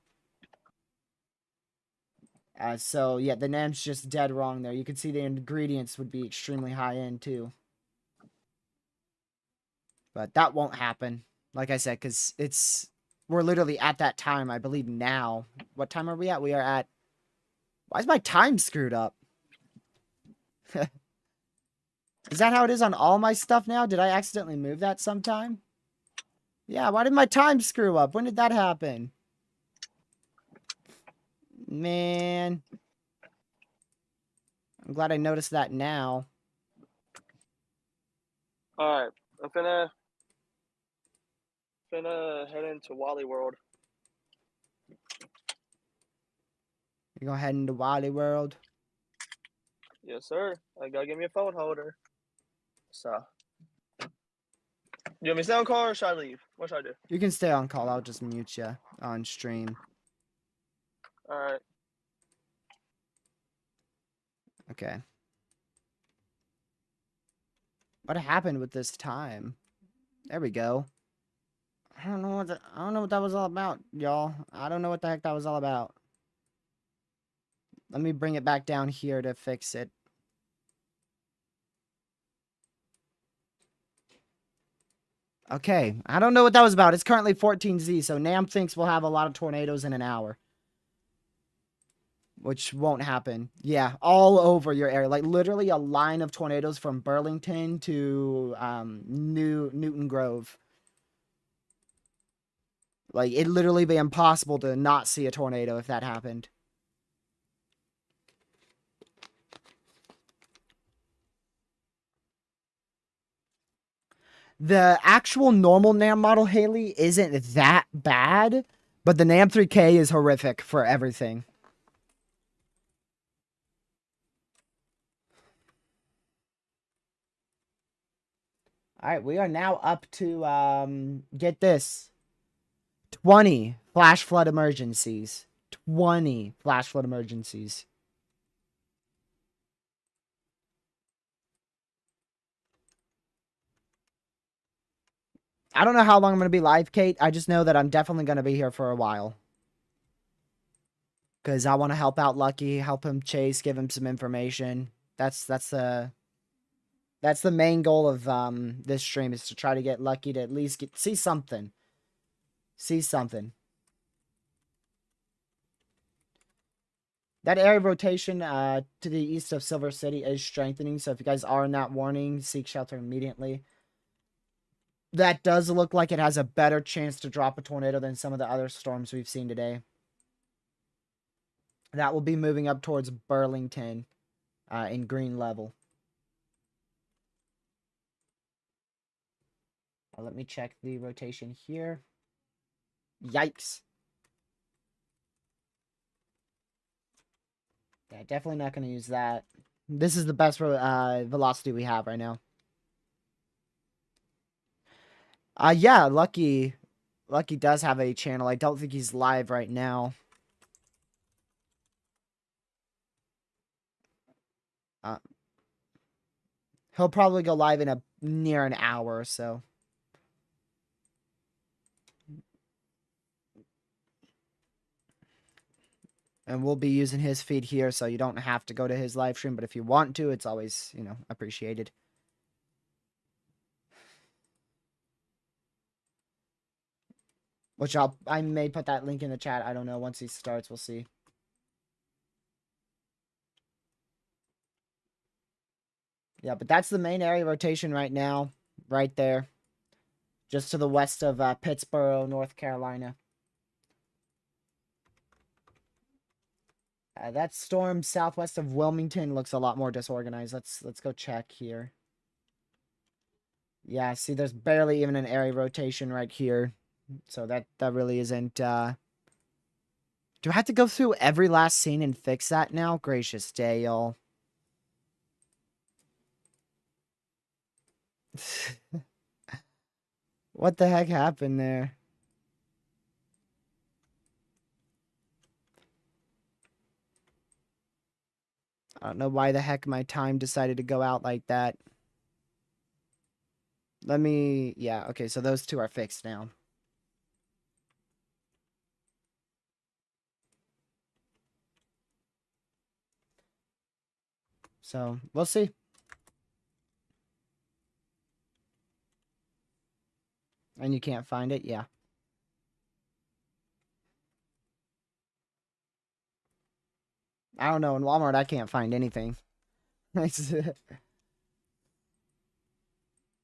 So, yeah, the NAM's just dead wrong there. You can see the ingredients would be extremely high end, too. But that won't happen, like I said, because we're literally at that time, I believe, now. What time are we at? We are at... Why is my time screwed up? Is that how it is on all my stuff now? Did I accidentally move that sometime? Yeah, why did my time screw up? When did that happen? Man. I'm glad I noticed that now. Alright, I'm finna head into Wally World. You gonna head into Wally World? Yes, sir. I gotta give me a phone holder. So, you want me to stay on call or should I leave? What should I do? You can stay on call. I'll just mute you on stream. Alright. Okay. What happened with this time? There we go. I don't know what that was all about, y'all. I don't know what the heck that was all about. Let me bring it back down here to fix it. Okay, I don't know what that was about. It's currently 14Z, so NAM thinks we'll have a lot of tornadoes in an hour. Which won't happen. Yeah, all over your area. Like, literally a line of tornadoes from Burlington to Newton Grove. Like, it'd literally be impossible to not see a tornado if that happened. The actual normal NAM model, Haley, isn't that bad, but the NAM 3K is horrific for everything. Alright, we are now up to, get this, 20 flash flood emergencies. 20 flash flood emergencies. I don't know how long I'm going to be live, Kate. I just know that I'm definitely going to be here for a while. Because I want to help out Lucky, help him chase, give him some information. That's the main goal of this stream, is to try to get Lucky to at least see something. See something. That area rotation to the east of Silver City is strengthening. So if you guys are in that warning, seek shelter immediately. That does look like it has a better chance to drop a tornado than some of the other storms we've seen today. That will be moving up towards Burlington in green level. Let me check the rotation here. Yikes. Yeah, definitely not going to use that. This is the best velocity we have right now. Yeah, Lucky does have a channel. I don't think he's live right now. He'll probably go live in near an hour or so. And we'll be using his feed here, so you don't have to go to his live stream. But if you want to, it's always, appreciated. Which I may put that link in the chat. I don't know. Once he starts, we'll see. Yeah, but that's the main area rotation right now. Right there. Just to the west of Pittsboro, North Carolina. That storm southwest of Wilmington looks a lot more disorganized. Let's go check here. Yeah, see, there's barely even an area rotation right here. So that really isn't... Do I have to go through every last scene and fix that now? Gracious day, y'all. What the heck happened there? I don't know why the heck my time decided to go out like that. Yeah, okay, so those two are fixed now. So, we'll see. And you can't find it? Yeah. I don't know. In Walmart, I can't find anything.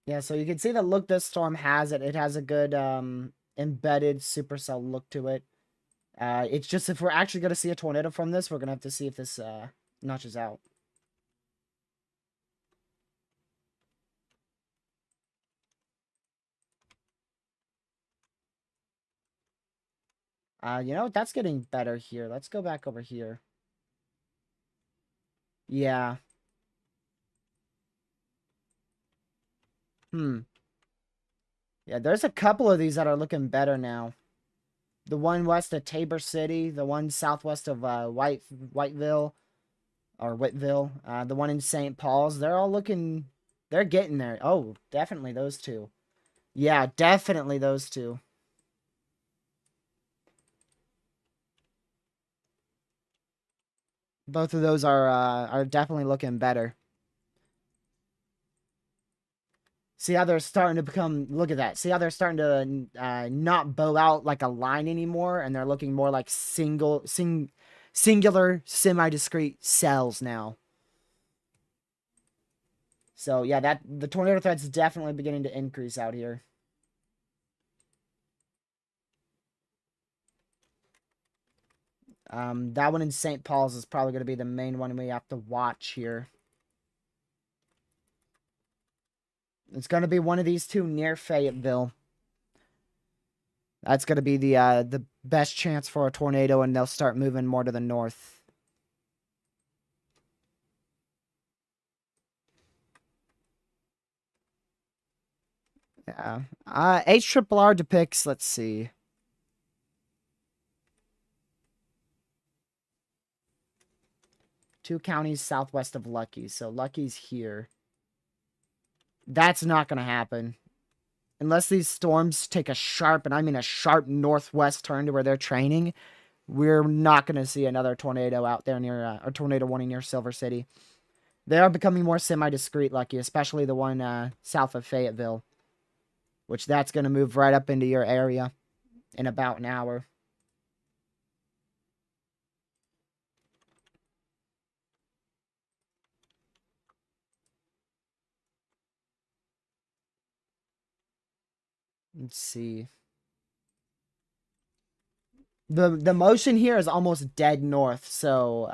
Yeah, so you can see the look this storm has. It has a good embedded supercell look to it. It's just if we're actually going to see a tornado from this, we're going to have to see if this notches out. You know, that's getting better here. Let's go back over here. Yeah. Yeah, there's a couple of these that are looking better now. The one west of Tabor City, the one southwest of Whiteville, the one in St. Paul's. They're all looking, they're getting there. Oh, definitely those two. Yeah, definitely those two. Both of those are definitely looking better. See how they're starting to become, look at that. See how they're starting to not bow out like a line anymore, and they're looking more like singular semi-discrete cells now. So yeah, the tornado threat's definitely beginning to increase out here. That one in St. Paul's is probably going to be the main one we have to watch here. It's going to be one of these two near Fayetteville. That's going to be the best chance for a tornado, and they'll start moving more to the north. Yeah. HRRR depicts, let's see. Two counties southwest of Lucky. So Lucky's here. That's not going to happen. Unless these storms take a sharp, and I mean a sharp northwest turn to where they're training, we're not going to see another tornado out there near, or tornado warning near Silver City. They are becoming more semi-discreet, Lucky, especially the one south of Fayetteville. Which that's going to move right up into your area in about an hour. Let's see. The motion here is almost dead north, so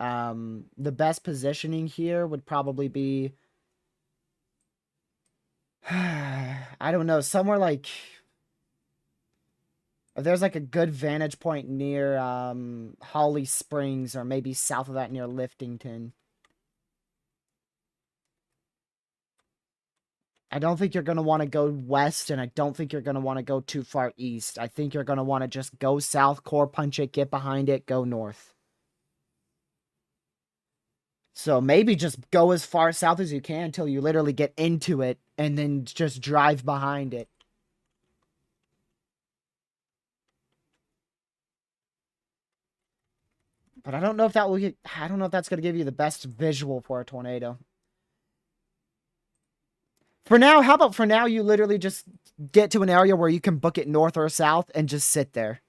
the best positioning here would probably be I don't know, somewhere like if there's like a good vantage point near Holly Springs or maybe south of that near Liftington. I don't think you're going to want to go west, and I don't think you're going to want to go too far east. I think you're going to want to just go south, core punch it, get behind it, go north. So maybe just go as far south as you can until you literally get into it, and then just drive behind it. But I don't know if that will get, I don't know if that's going to give you the best visual for a tornado. For now, how about for now you literally just get to an area where you can book it north or south and just sit there.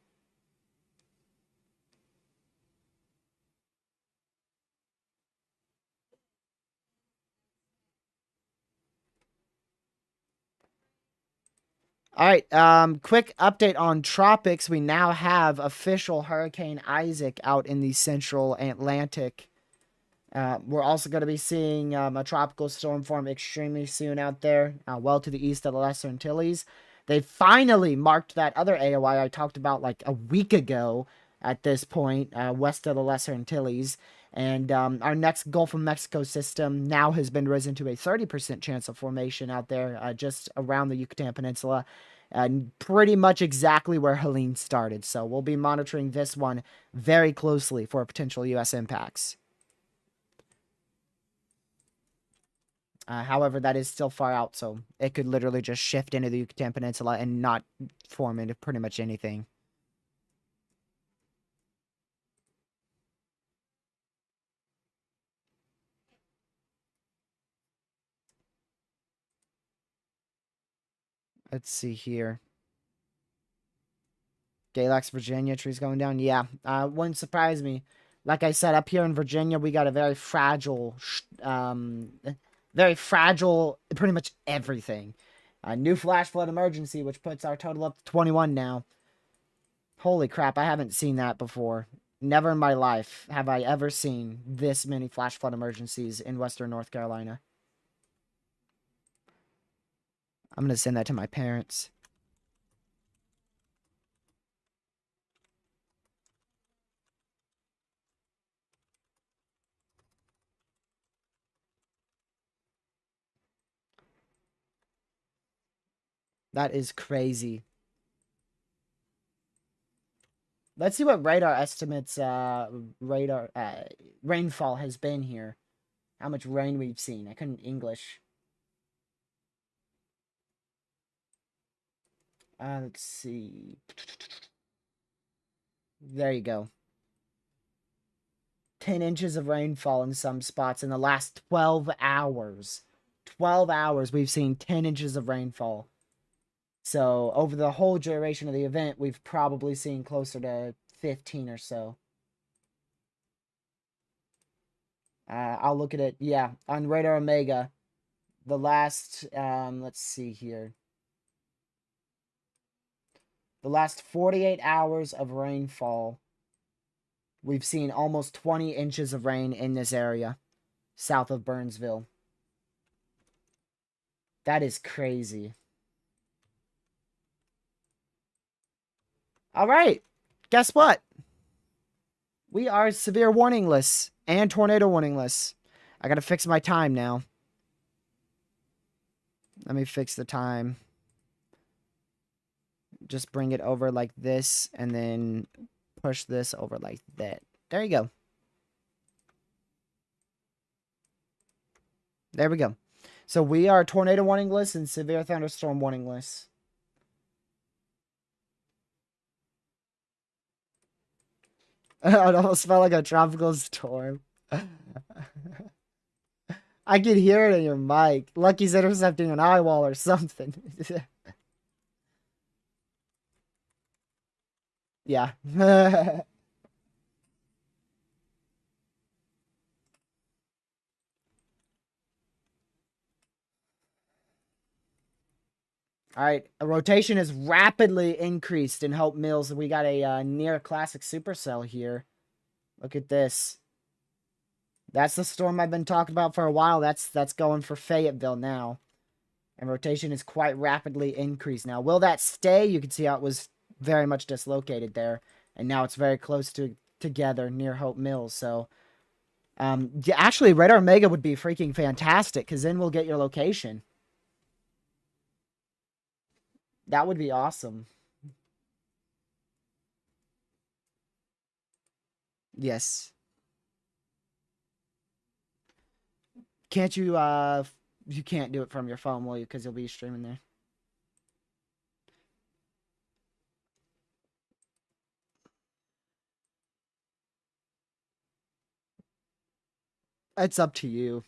All right, quick update on tropics. We now have official Hurricane Isaac out in the central Atlantic. We're also going to be seeing a tropical storm form extremely soon out there, well to the east of the Lesser Antilles. They finally marked that other AOI I talked about like a week ago at this point, west of the Lesser Antilles. And our next Gulf of Mexico system now has been risen to a 30% chance of formation out there just around the Yucatan Peninsula. Pretty much exactly where Helene started. So we'll be monitoring this one very closely for potential U.S. impacts. However, that is still far out, so it could literally just shift into the Yucatan Peninsula and not form into pretty much anything. Let's see here. Galax, Virginia, trees going down. Yeah, wouldn't surprise me. Like I said, up here in Virginia, we got a very fragile, pretty much everything. A new flash flood emergency, which puts our total up to 21 now. Holy crap, I haven't seen that before. Never in my life have I ever seen this many flash flood emergencies in Western North Carolina. I'm going to send that to my parents. That is crazy. Let's see what radar estimates, rainfall has been here. How much rain we've seen. I couldn't English. Let's see. There you go. 10 inches of rainfall in some spots in the last 12 hours. 12 hours, we've seen 10 inches of rainfall. So, over the whole duration of the event, we've probably seen closer to 15 or so. I'll look at it. Yeah, on Radar Omega, the last, let's see here. The last 48 hours of rainfall, we've seen almost 20 inches of rain in this area, south of Burnsville. That is crazy. All right, guess what? We are severe warningless and tornado warningless. I gotta fix my time now. Let me fix the time. Just bring it over like this and then push this over like that. There you go. There we go. So we are tornado warningless and severe thunderstorm warningless. It almost felt like a tropical storm. I could hear it in your mic. Lucky's intercepting an eye wall or something. Yeah. All right, a rotation is rapidly increased in Hope Mills. We got a near classic supercell here. Look at this. That's the storm I've been talking about for a while. That's going for Fayetteville now. And rotation is quite rapidly increased now. Will that stay? You can see how it was very much dislocated there. And now it's very close to together near Hope Mills. So, yeah, actually, Radar Omega would be freaking fantastic because then we'll get your location. That would be awesome. Yes. Can't you, you can't do it from your phone, will you? Because you'll be streaming there. It's up to you.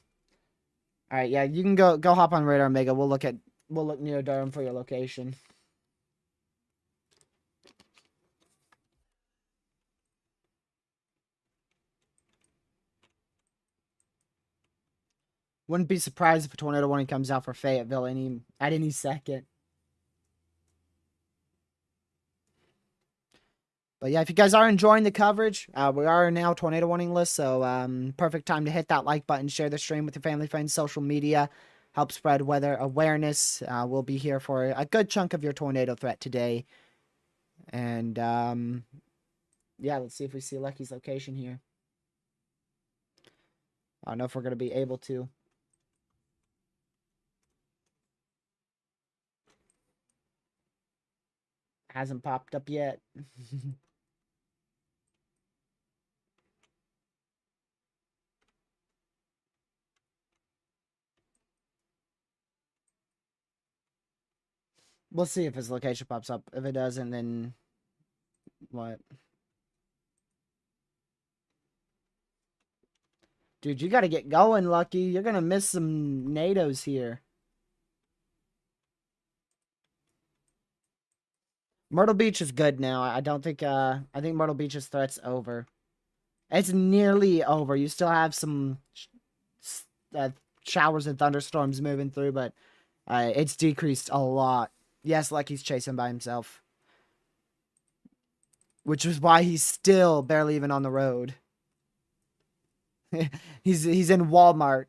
All right, yeah, you can go hop on Radar Omega. We'll look near Durham for your location. Wouldn't be surprised if a tornado warning comes out for Fayetteville at any second. But yeah, if you guys are enjoying the coverage, we are now tornado warning list, so perfect time to hit that like button, share the stream with your family, friends, social media, help spread weather awareness. We'll be here for a good chunk of your tornado threat today. And yeah, let's see if we see Lucky's location here. I don't know if we're going to be able to. Hasn't popped up yet. We'll see if his location pops up. If it doesn't, then what? Dude, you got to get going, Lucky. You're going to miss some NATOs here. Myrtle Beach is good now. I don't think, I think Myrtle Beach's threat's over. It's nearly over. You still have some showers and thunderstorms moving through, but it's decreased a lot. Yes, Lucky's chasing by himself. Which is why he's still barely even on the road. he's in Walmart.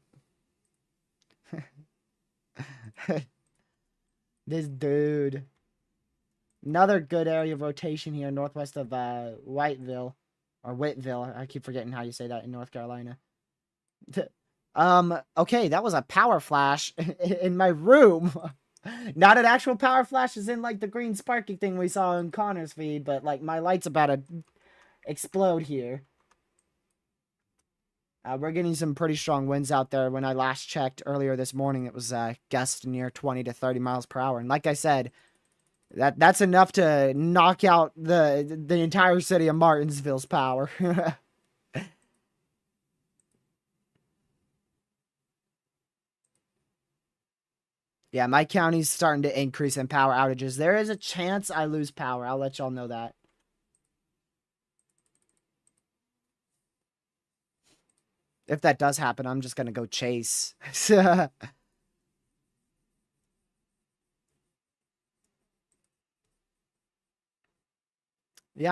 This dude. Another good area of rotation here northwest of Whiteville. Or Whitville. I keep forgetting how you say that in North Carolina. Okay, that was a power flash in my room. Not an actual power flash as in like the green sparking thing we saw in Connor's feed, but like my light's about to explode here. We're getting some pretty strong winds out there. When I last checked earlier this morning, it was gusts near 20 to 30 miles per hour. And like I said, that's enough to knock out the entire city of Martinsville's power. Yeah, my county's starting to increase in power outages. There is a chance I lose power. I'll let y'all know that. If that does happen, I'm just going to go chase. Yeah,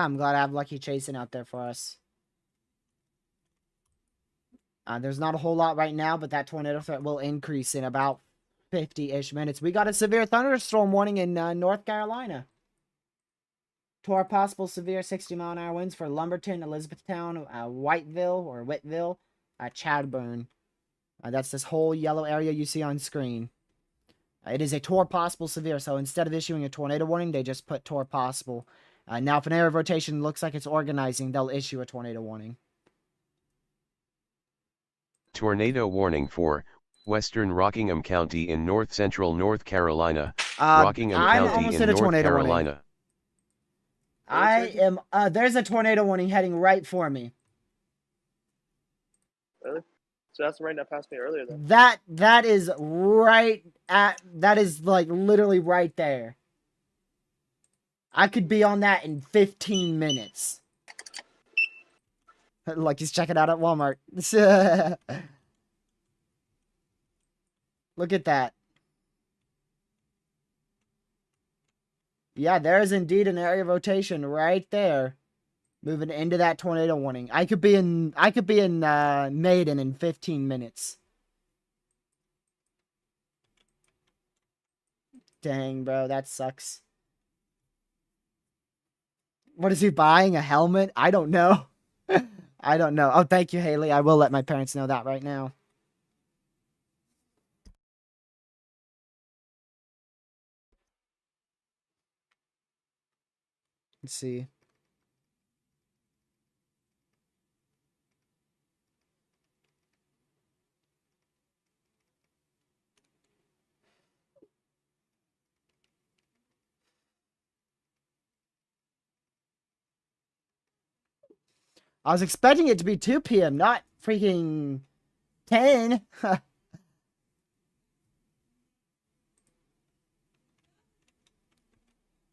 I'm glad I have Lucky chasing out there for us. There's not a whole lot right now, but that tornado threat will increase in about 50-ish minutes. We got a severe thunderstorm warning in North Carolina. To our possible severe 60-mile-an-hour winds for Lumberton, Elizabethtown, Whiteville, Chadbourne. That's this whole yellow area you see on screen. It is a TOR possible severe, so instead of issuing a tornado warning, they just put TOR possible. Now, if an area of rotation looks like it's organizing, they'll issue a tornado warning. Tornado warning for Western Rockingham County in north-central North Carolina. Rockingham County in North Carolina. There's a tornado warning heading right for me. Really? So that's the rain that passed me earlier then. That is like literally right there. I could be on that in 15 minutes. Like he's checking out at Walmart. Look at that. Yeah, there is indeed an area of rotation right there. Moving into that tornado warning. I could be in Maiden in 15 minutes. Dang, bro, that sucks. What is he buying? A helmet? I don't know. I don't know. Oh, thank you, Haley. I will let my parents know that right now. Let's see. I was expecting it to be 2 p.m., not freaking 10.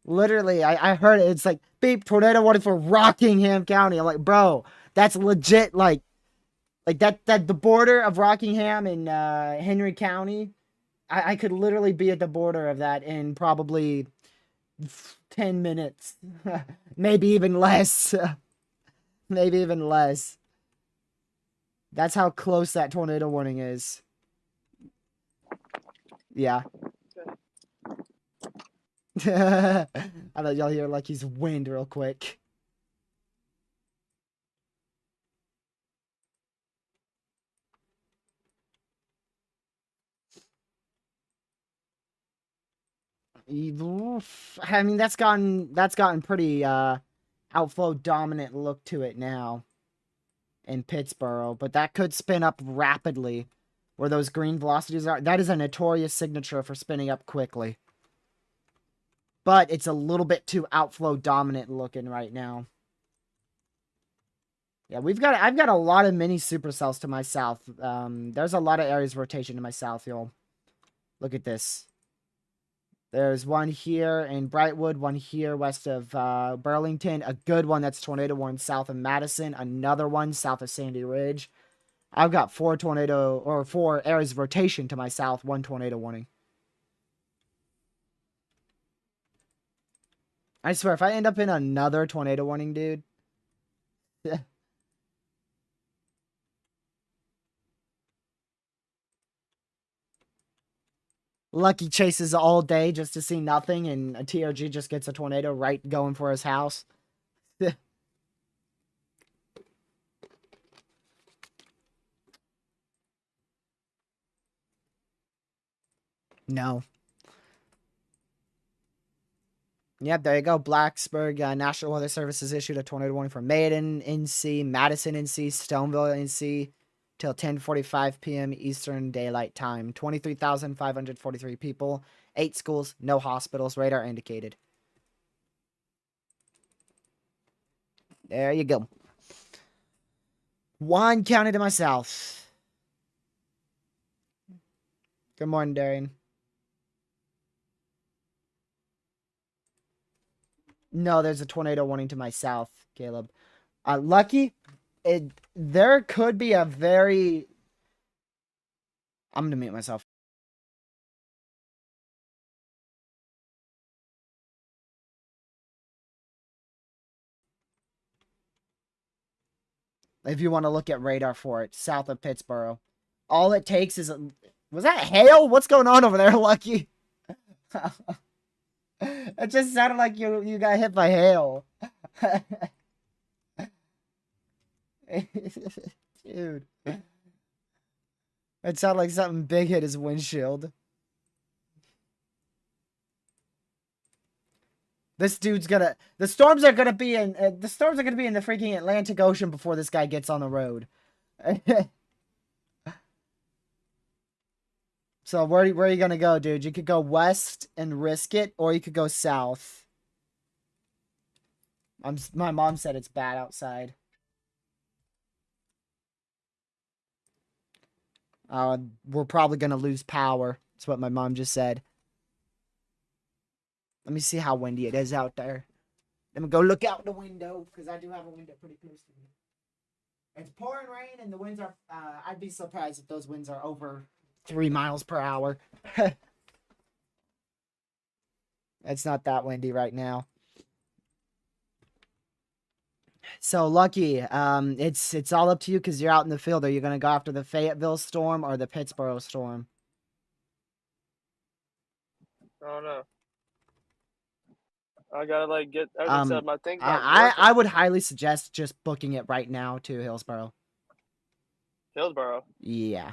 Literally, I heard it. It's like, beep, tornado warning for Rockingham County. I'm like, bro, that's legit. Like that the border of Rockingham and Henry County. I could literally be at the border of that in probably 10 minutes. Maybe even less. Maybe even less. That's how close that tornado warning is. Yeah. I thought y'all hear like he's wind real quick. I mean, that's gotten pretty outflow dominant look to it now in Pittsboro, but that could spin up rapidly where those green velocities are. That is a notorious signature for spinning up quickly. But it's a little bit too outflow dominant looking right now. Yeah, I've got a lot of mini supercells to my south. There's a lot of areas of rotation to my south, y'all. Look at this. There's one here in Brightwood, one here west of Burlington, a good one that's tornado warning south of Madison, another one south of Sandy Ridge. I've got 4 areas of rotation to my south, 1 tornado warning. I swear, if I end up in another tornado warning, dude. Lucky chases all day just to see nothing, and a TRG just gets a tornado right going for his house. No. Yep, there you go. Blacksburg National Weather Service has issued a tornado warning for Maiden, NC, Madison, NC, Stoneville, NC, till 10:45 p.m. Eastern Daylight Time. 23,543 people, 8 schools, no hospitals. Radar indicated. There you go. 1 county to my south. Good morning, Darian. No, there's a tornado warning to my south, Caleb. Lucky, there could be a very... I'm gonna mute myself. If you want to look at radar for it, south of Pittsboro. All it takes is... Was that hail? What's going on over there, Lucky? It just sounded like you got hit by hail. Dude. It sounded like something big hit his windshield. This dude's gonna... The storms are gonna be in the freaking Atlantic Ocean before this guy gets on the road. So where are you gonna go, dude? You could go west and risk it, or you could go south. My mom said it's bad outside. We're probably gonna lose power. That's what my mom just said. Let me see how windy it is out there. Let me go look out the window, because I do have a window pretty close to me. It's pouring rain, and the winds are... I'd be surprised if those winds are over 3 miles per hour. It's not that windy right now. So Lucky, it's all up to you because you're out in the field. Are you gonna go after the Fayetteville storm or the Pittsburgh storm? I don't know. I gotta like get everything set Um, up. My thing's not I working. would highly suggest just booking it right now to Hillsboro. Hillsboro. Yeah,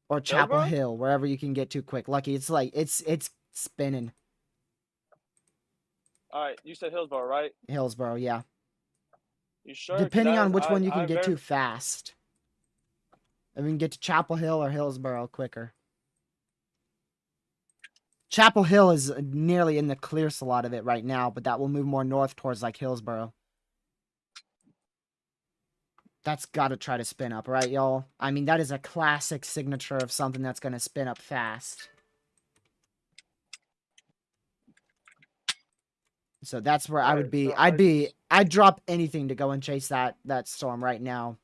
or Chapel Hillsboro? Hill, wherever you can get to quick. Lucky, it's like it's spinning. All right, you said Hillsboro, right? Hillsboro, yeah. You sure? Because Depending that on is which one you can I get very to fast. I mean, get to Chapel Hill or Hillsboro quicker. Chapel Hill is nearly in the clear slot of it right now, but that will move more north towards like Hillsboro. That's got to try to spin up, right, y'all? I mean, that is a classic signature of something that's going to spin up fast. So that's where I would Alright, be. so I'd drop anything to go and chase that storm right now.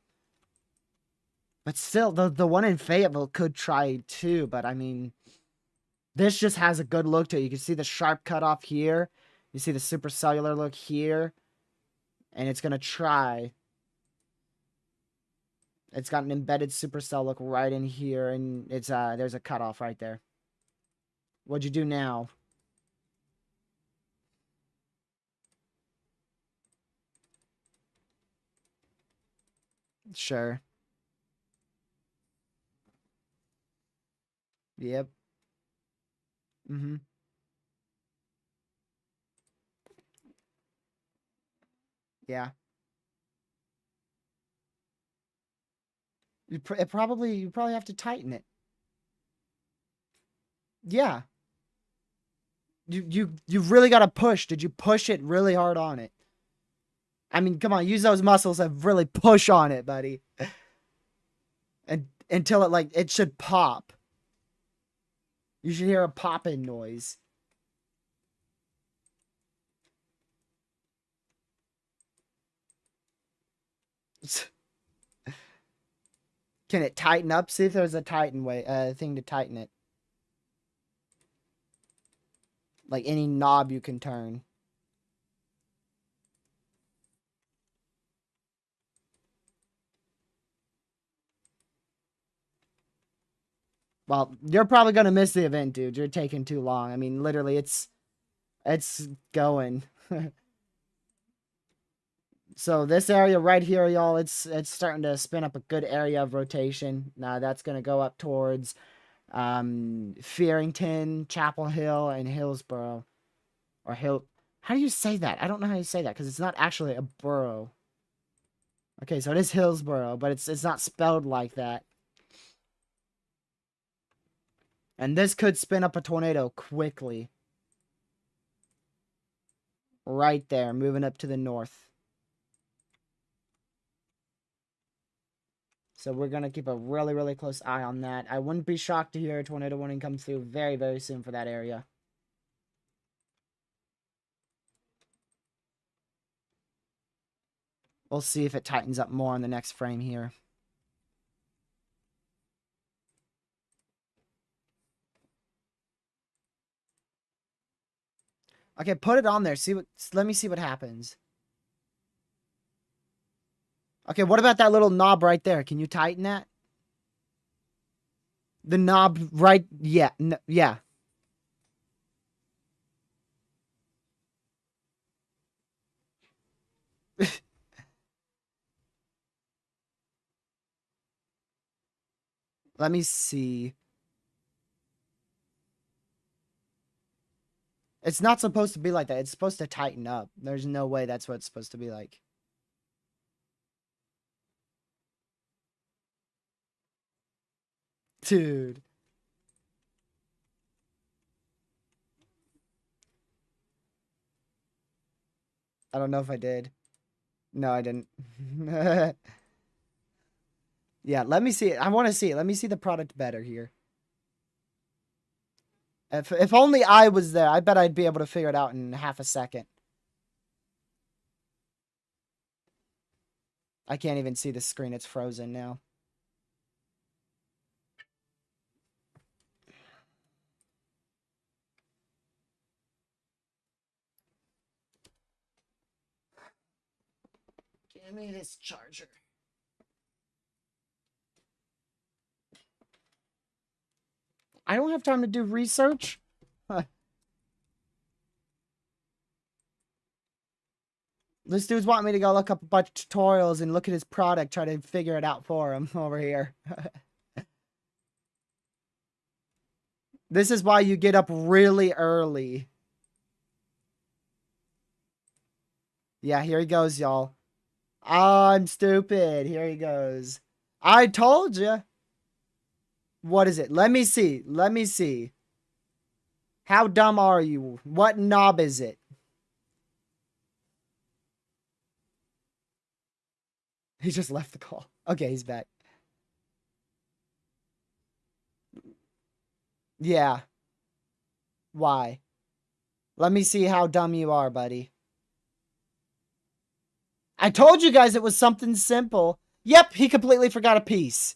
But still, the one in Fayetteville could try too. But I mean, this just has a good look to it. You can see the sharp cutoff here. You see the supercellular look here, and it's gonna try. It's got an embedded supercell look right in here, and it's there's a cutoff right there. What'd you do now? Sure. Yep. Mm-hmm. Yeah. You probably have to tighten it. Yeah. You've really got to push. Did you push it really hard on it? I mean, come on, use those muscles and really push on it, buddy. And until it should pop. You should hear a popping noise. Can it tighten up? See if there's a tighten thing to tighten it. Like any knob you can turn. Well, you're probably gonna miss the event, dude. You're taking too long. I mean, literally, it's going. So this area right here, y'all, it's starting to spin up a good area of rotation. Now that's gonna go up towards Fearington, Chapel Hill, and Hillsboro. Or Hill. How do you say that? I don't know how you say that because it's not actually a borough. Okay, so it is Hillsboro, but it's not spelled like that. And this could spin up a tornado quickly. Right there, moving up to the north. So we're going to keep a really, really close eye on that. I wouldn't be shocked to hear a tornado warning come through very, very soon for that area. We'll see if it tightens up more in the next frame here. Okay, put it on there. Let me see what happens. Okay, what about that little knob right there? Can you tighten that? The knob right, yeah, yeah. Let me see. It's not supposed to be like that. It's supposed to tighten up. There's no way that's what it's supposed to be like. Dude. I don't know if I did. No, I didn't. Yeah, let me see it. I want to see it. Let me see the product better here. If only I was there, I bet I'd be able to figure it out in half a second. I can't even see the screen. It's frozen now. Give me this charger. I don't have time to do research. This dude's wanting me to go look up a bunch of tutorials and look at his product, try to figure it out for him over here. This is why you get up really early. Yeah, here he goes, y'all. Oh, I'm stupid. Here he goes. I told you. What is it? Let me see. Let me see. How dumb are you? What knob is it? He just left the call. Okay, he's back. Yeah. Why? Let me see how dumb you are, buddy. I told you guys it was something simple. Yep, he completely forgot a piece.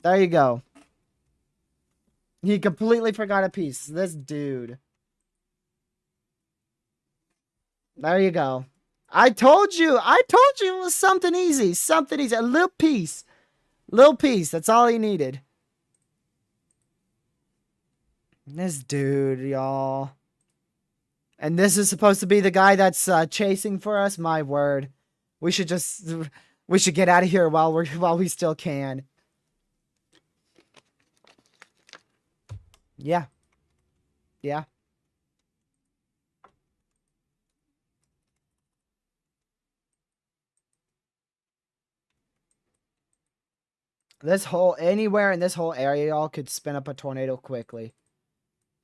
There you go. He completely forgot a piece. This dude. There you go. I told you it was something easy. Something easy. A little piece. Little piece. That's all he needed. This dude, y'all. And this is supposed to be the guy that's chasing for us? My word. We should get out of here while we still can. Yeah. Yeah. Anywhere in this whole area, y'all, could spin up a tornado quickly.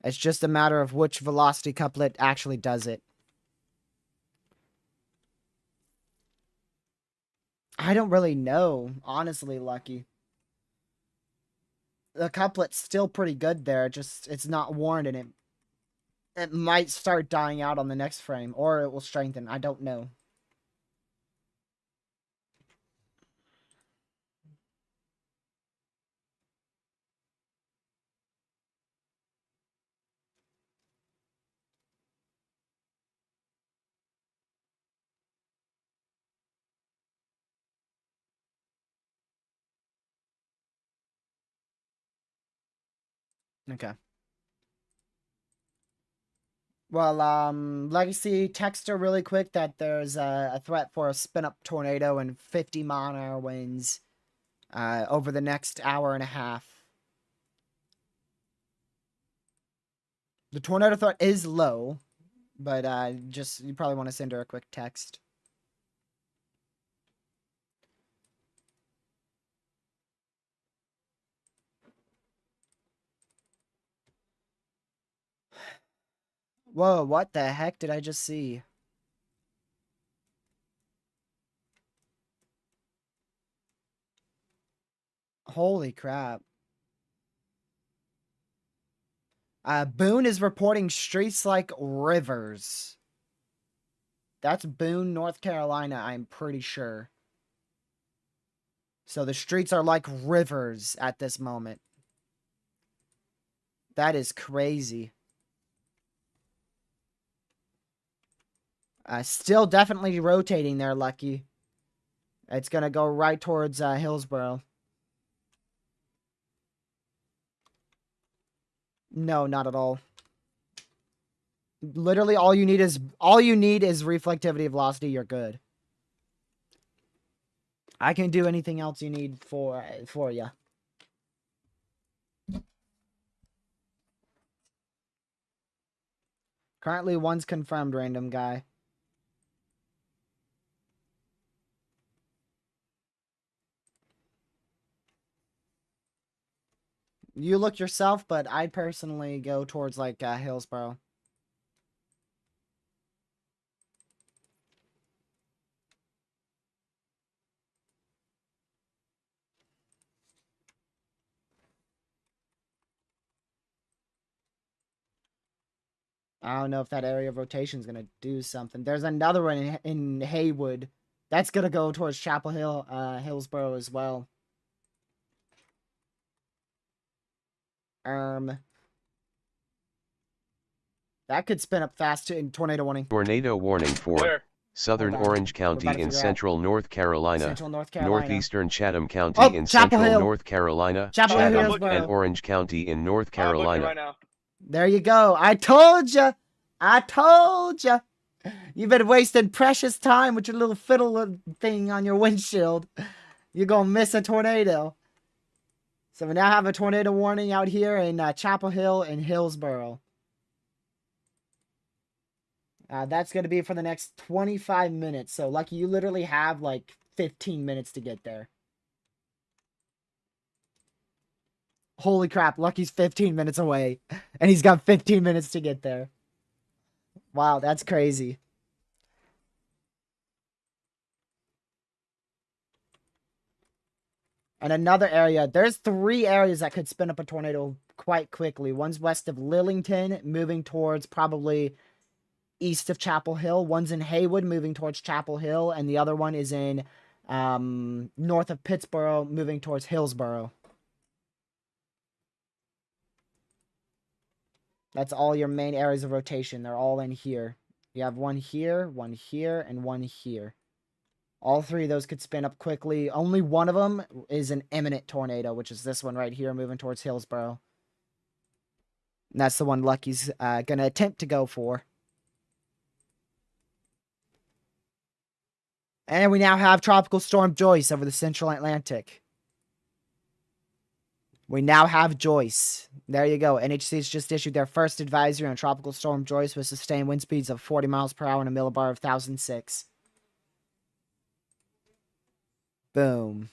It's just a matter of which velocity couplet actually does it. I don't really know, honestly, Lucky. The couplet's still pretty good there, it's not warned, and it might start dying out on the next frame, or it will strengthen. I don't know. Okay. Well, Legacy, text her really quick that there's a threat for a spin-up tornado and 50-mile-an-hour winds over the next hour and a half. The tornado threat is low, but you probably want to send her a quick text. Whoa, what the heck did I just see? Holy crap. Boone is reporting streets like rivers. That's Boone, North Carolina, I'm pretty sure. So the streets are like rivers at this moment. That is crazy. Still definitely rotating there, Lucky. It's going to go right towards Hillsboro. No, not at all. Literally all you need is reflectivity velocity, you're good. I can do anything else you need for you. Currently one's confirmed, random guy. You look yourself, but I'd personally go towards like Hillsboro. I don't know if that area of rotation is going to do something. There's another one in Haywood. That's going to go towards Chapel Hill, Hillsboro as well. That could spin up fast too in tornado warning. Tornado warning for Where? Southern Hold on. Orange We're about County to in figure out. central North Carolina, Central North Carolina. northeastern Chatham County Oh, in Chapel central Hill. North Carolina, Chapel Alright, Hill, I'm Chatham, looking. and Hillsboro. Orange County in North I'm looking Carolina. right now. There you go. I told you. I told you. You've been wasting precious time with your little fiddle thing on your windshield. You're going to miss a tornado. So we now have a tornado warning out here in Chapel Hill and Hillsboro. That's going to be for the next 25 minutes. So, Lucky, you literally have like 15 minutes to get there. Holy crap, Lucky's 15 minutes away. And he's got 15 minutes to get there. Wow, that's crazy. And another area, there's 3 areas that could spin up a tornado quite quickly. One's west of Lillington, moving towards probably east of Chapel Hill. One's in Haywood, moving towards Chapel Hill. And the other one is in north of Pittsboro, moving towards Hillsboro. That's all your main areas of rotation. They're all in here. You have one here, and one here. All 3 of those could spin up quickly. Only one of them is an imminent tornado, which is this one right here, moving towards Hillsboro. And that's the one Lucky's going to attempt to go for. And we now have Tropical Storm Joyce over the Central Atlantic. We now have Joyce. There you go. NHC's just issued their first advisory on Tropical Storm Joyce with sustained wind speeds of 40 miles per hour and a millibar of 1,006. Boom.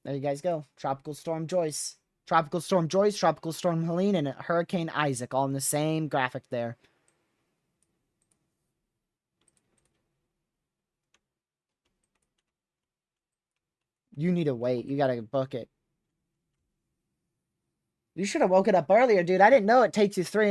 There you guys go. Tropical Storm Joyce. Tropical Storm Joyce, Tropical Storm Helene, and Hurricane Isaac all in the same graphic there. You need to wait. You gotta book it. You should have woken up earlier, dude. I didn't know it takes you 3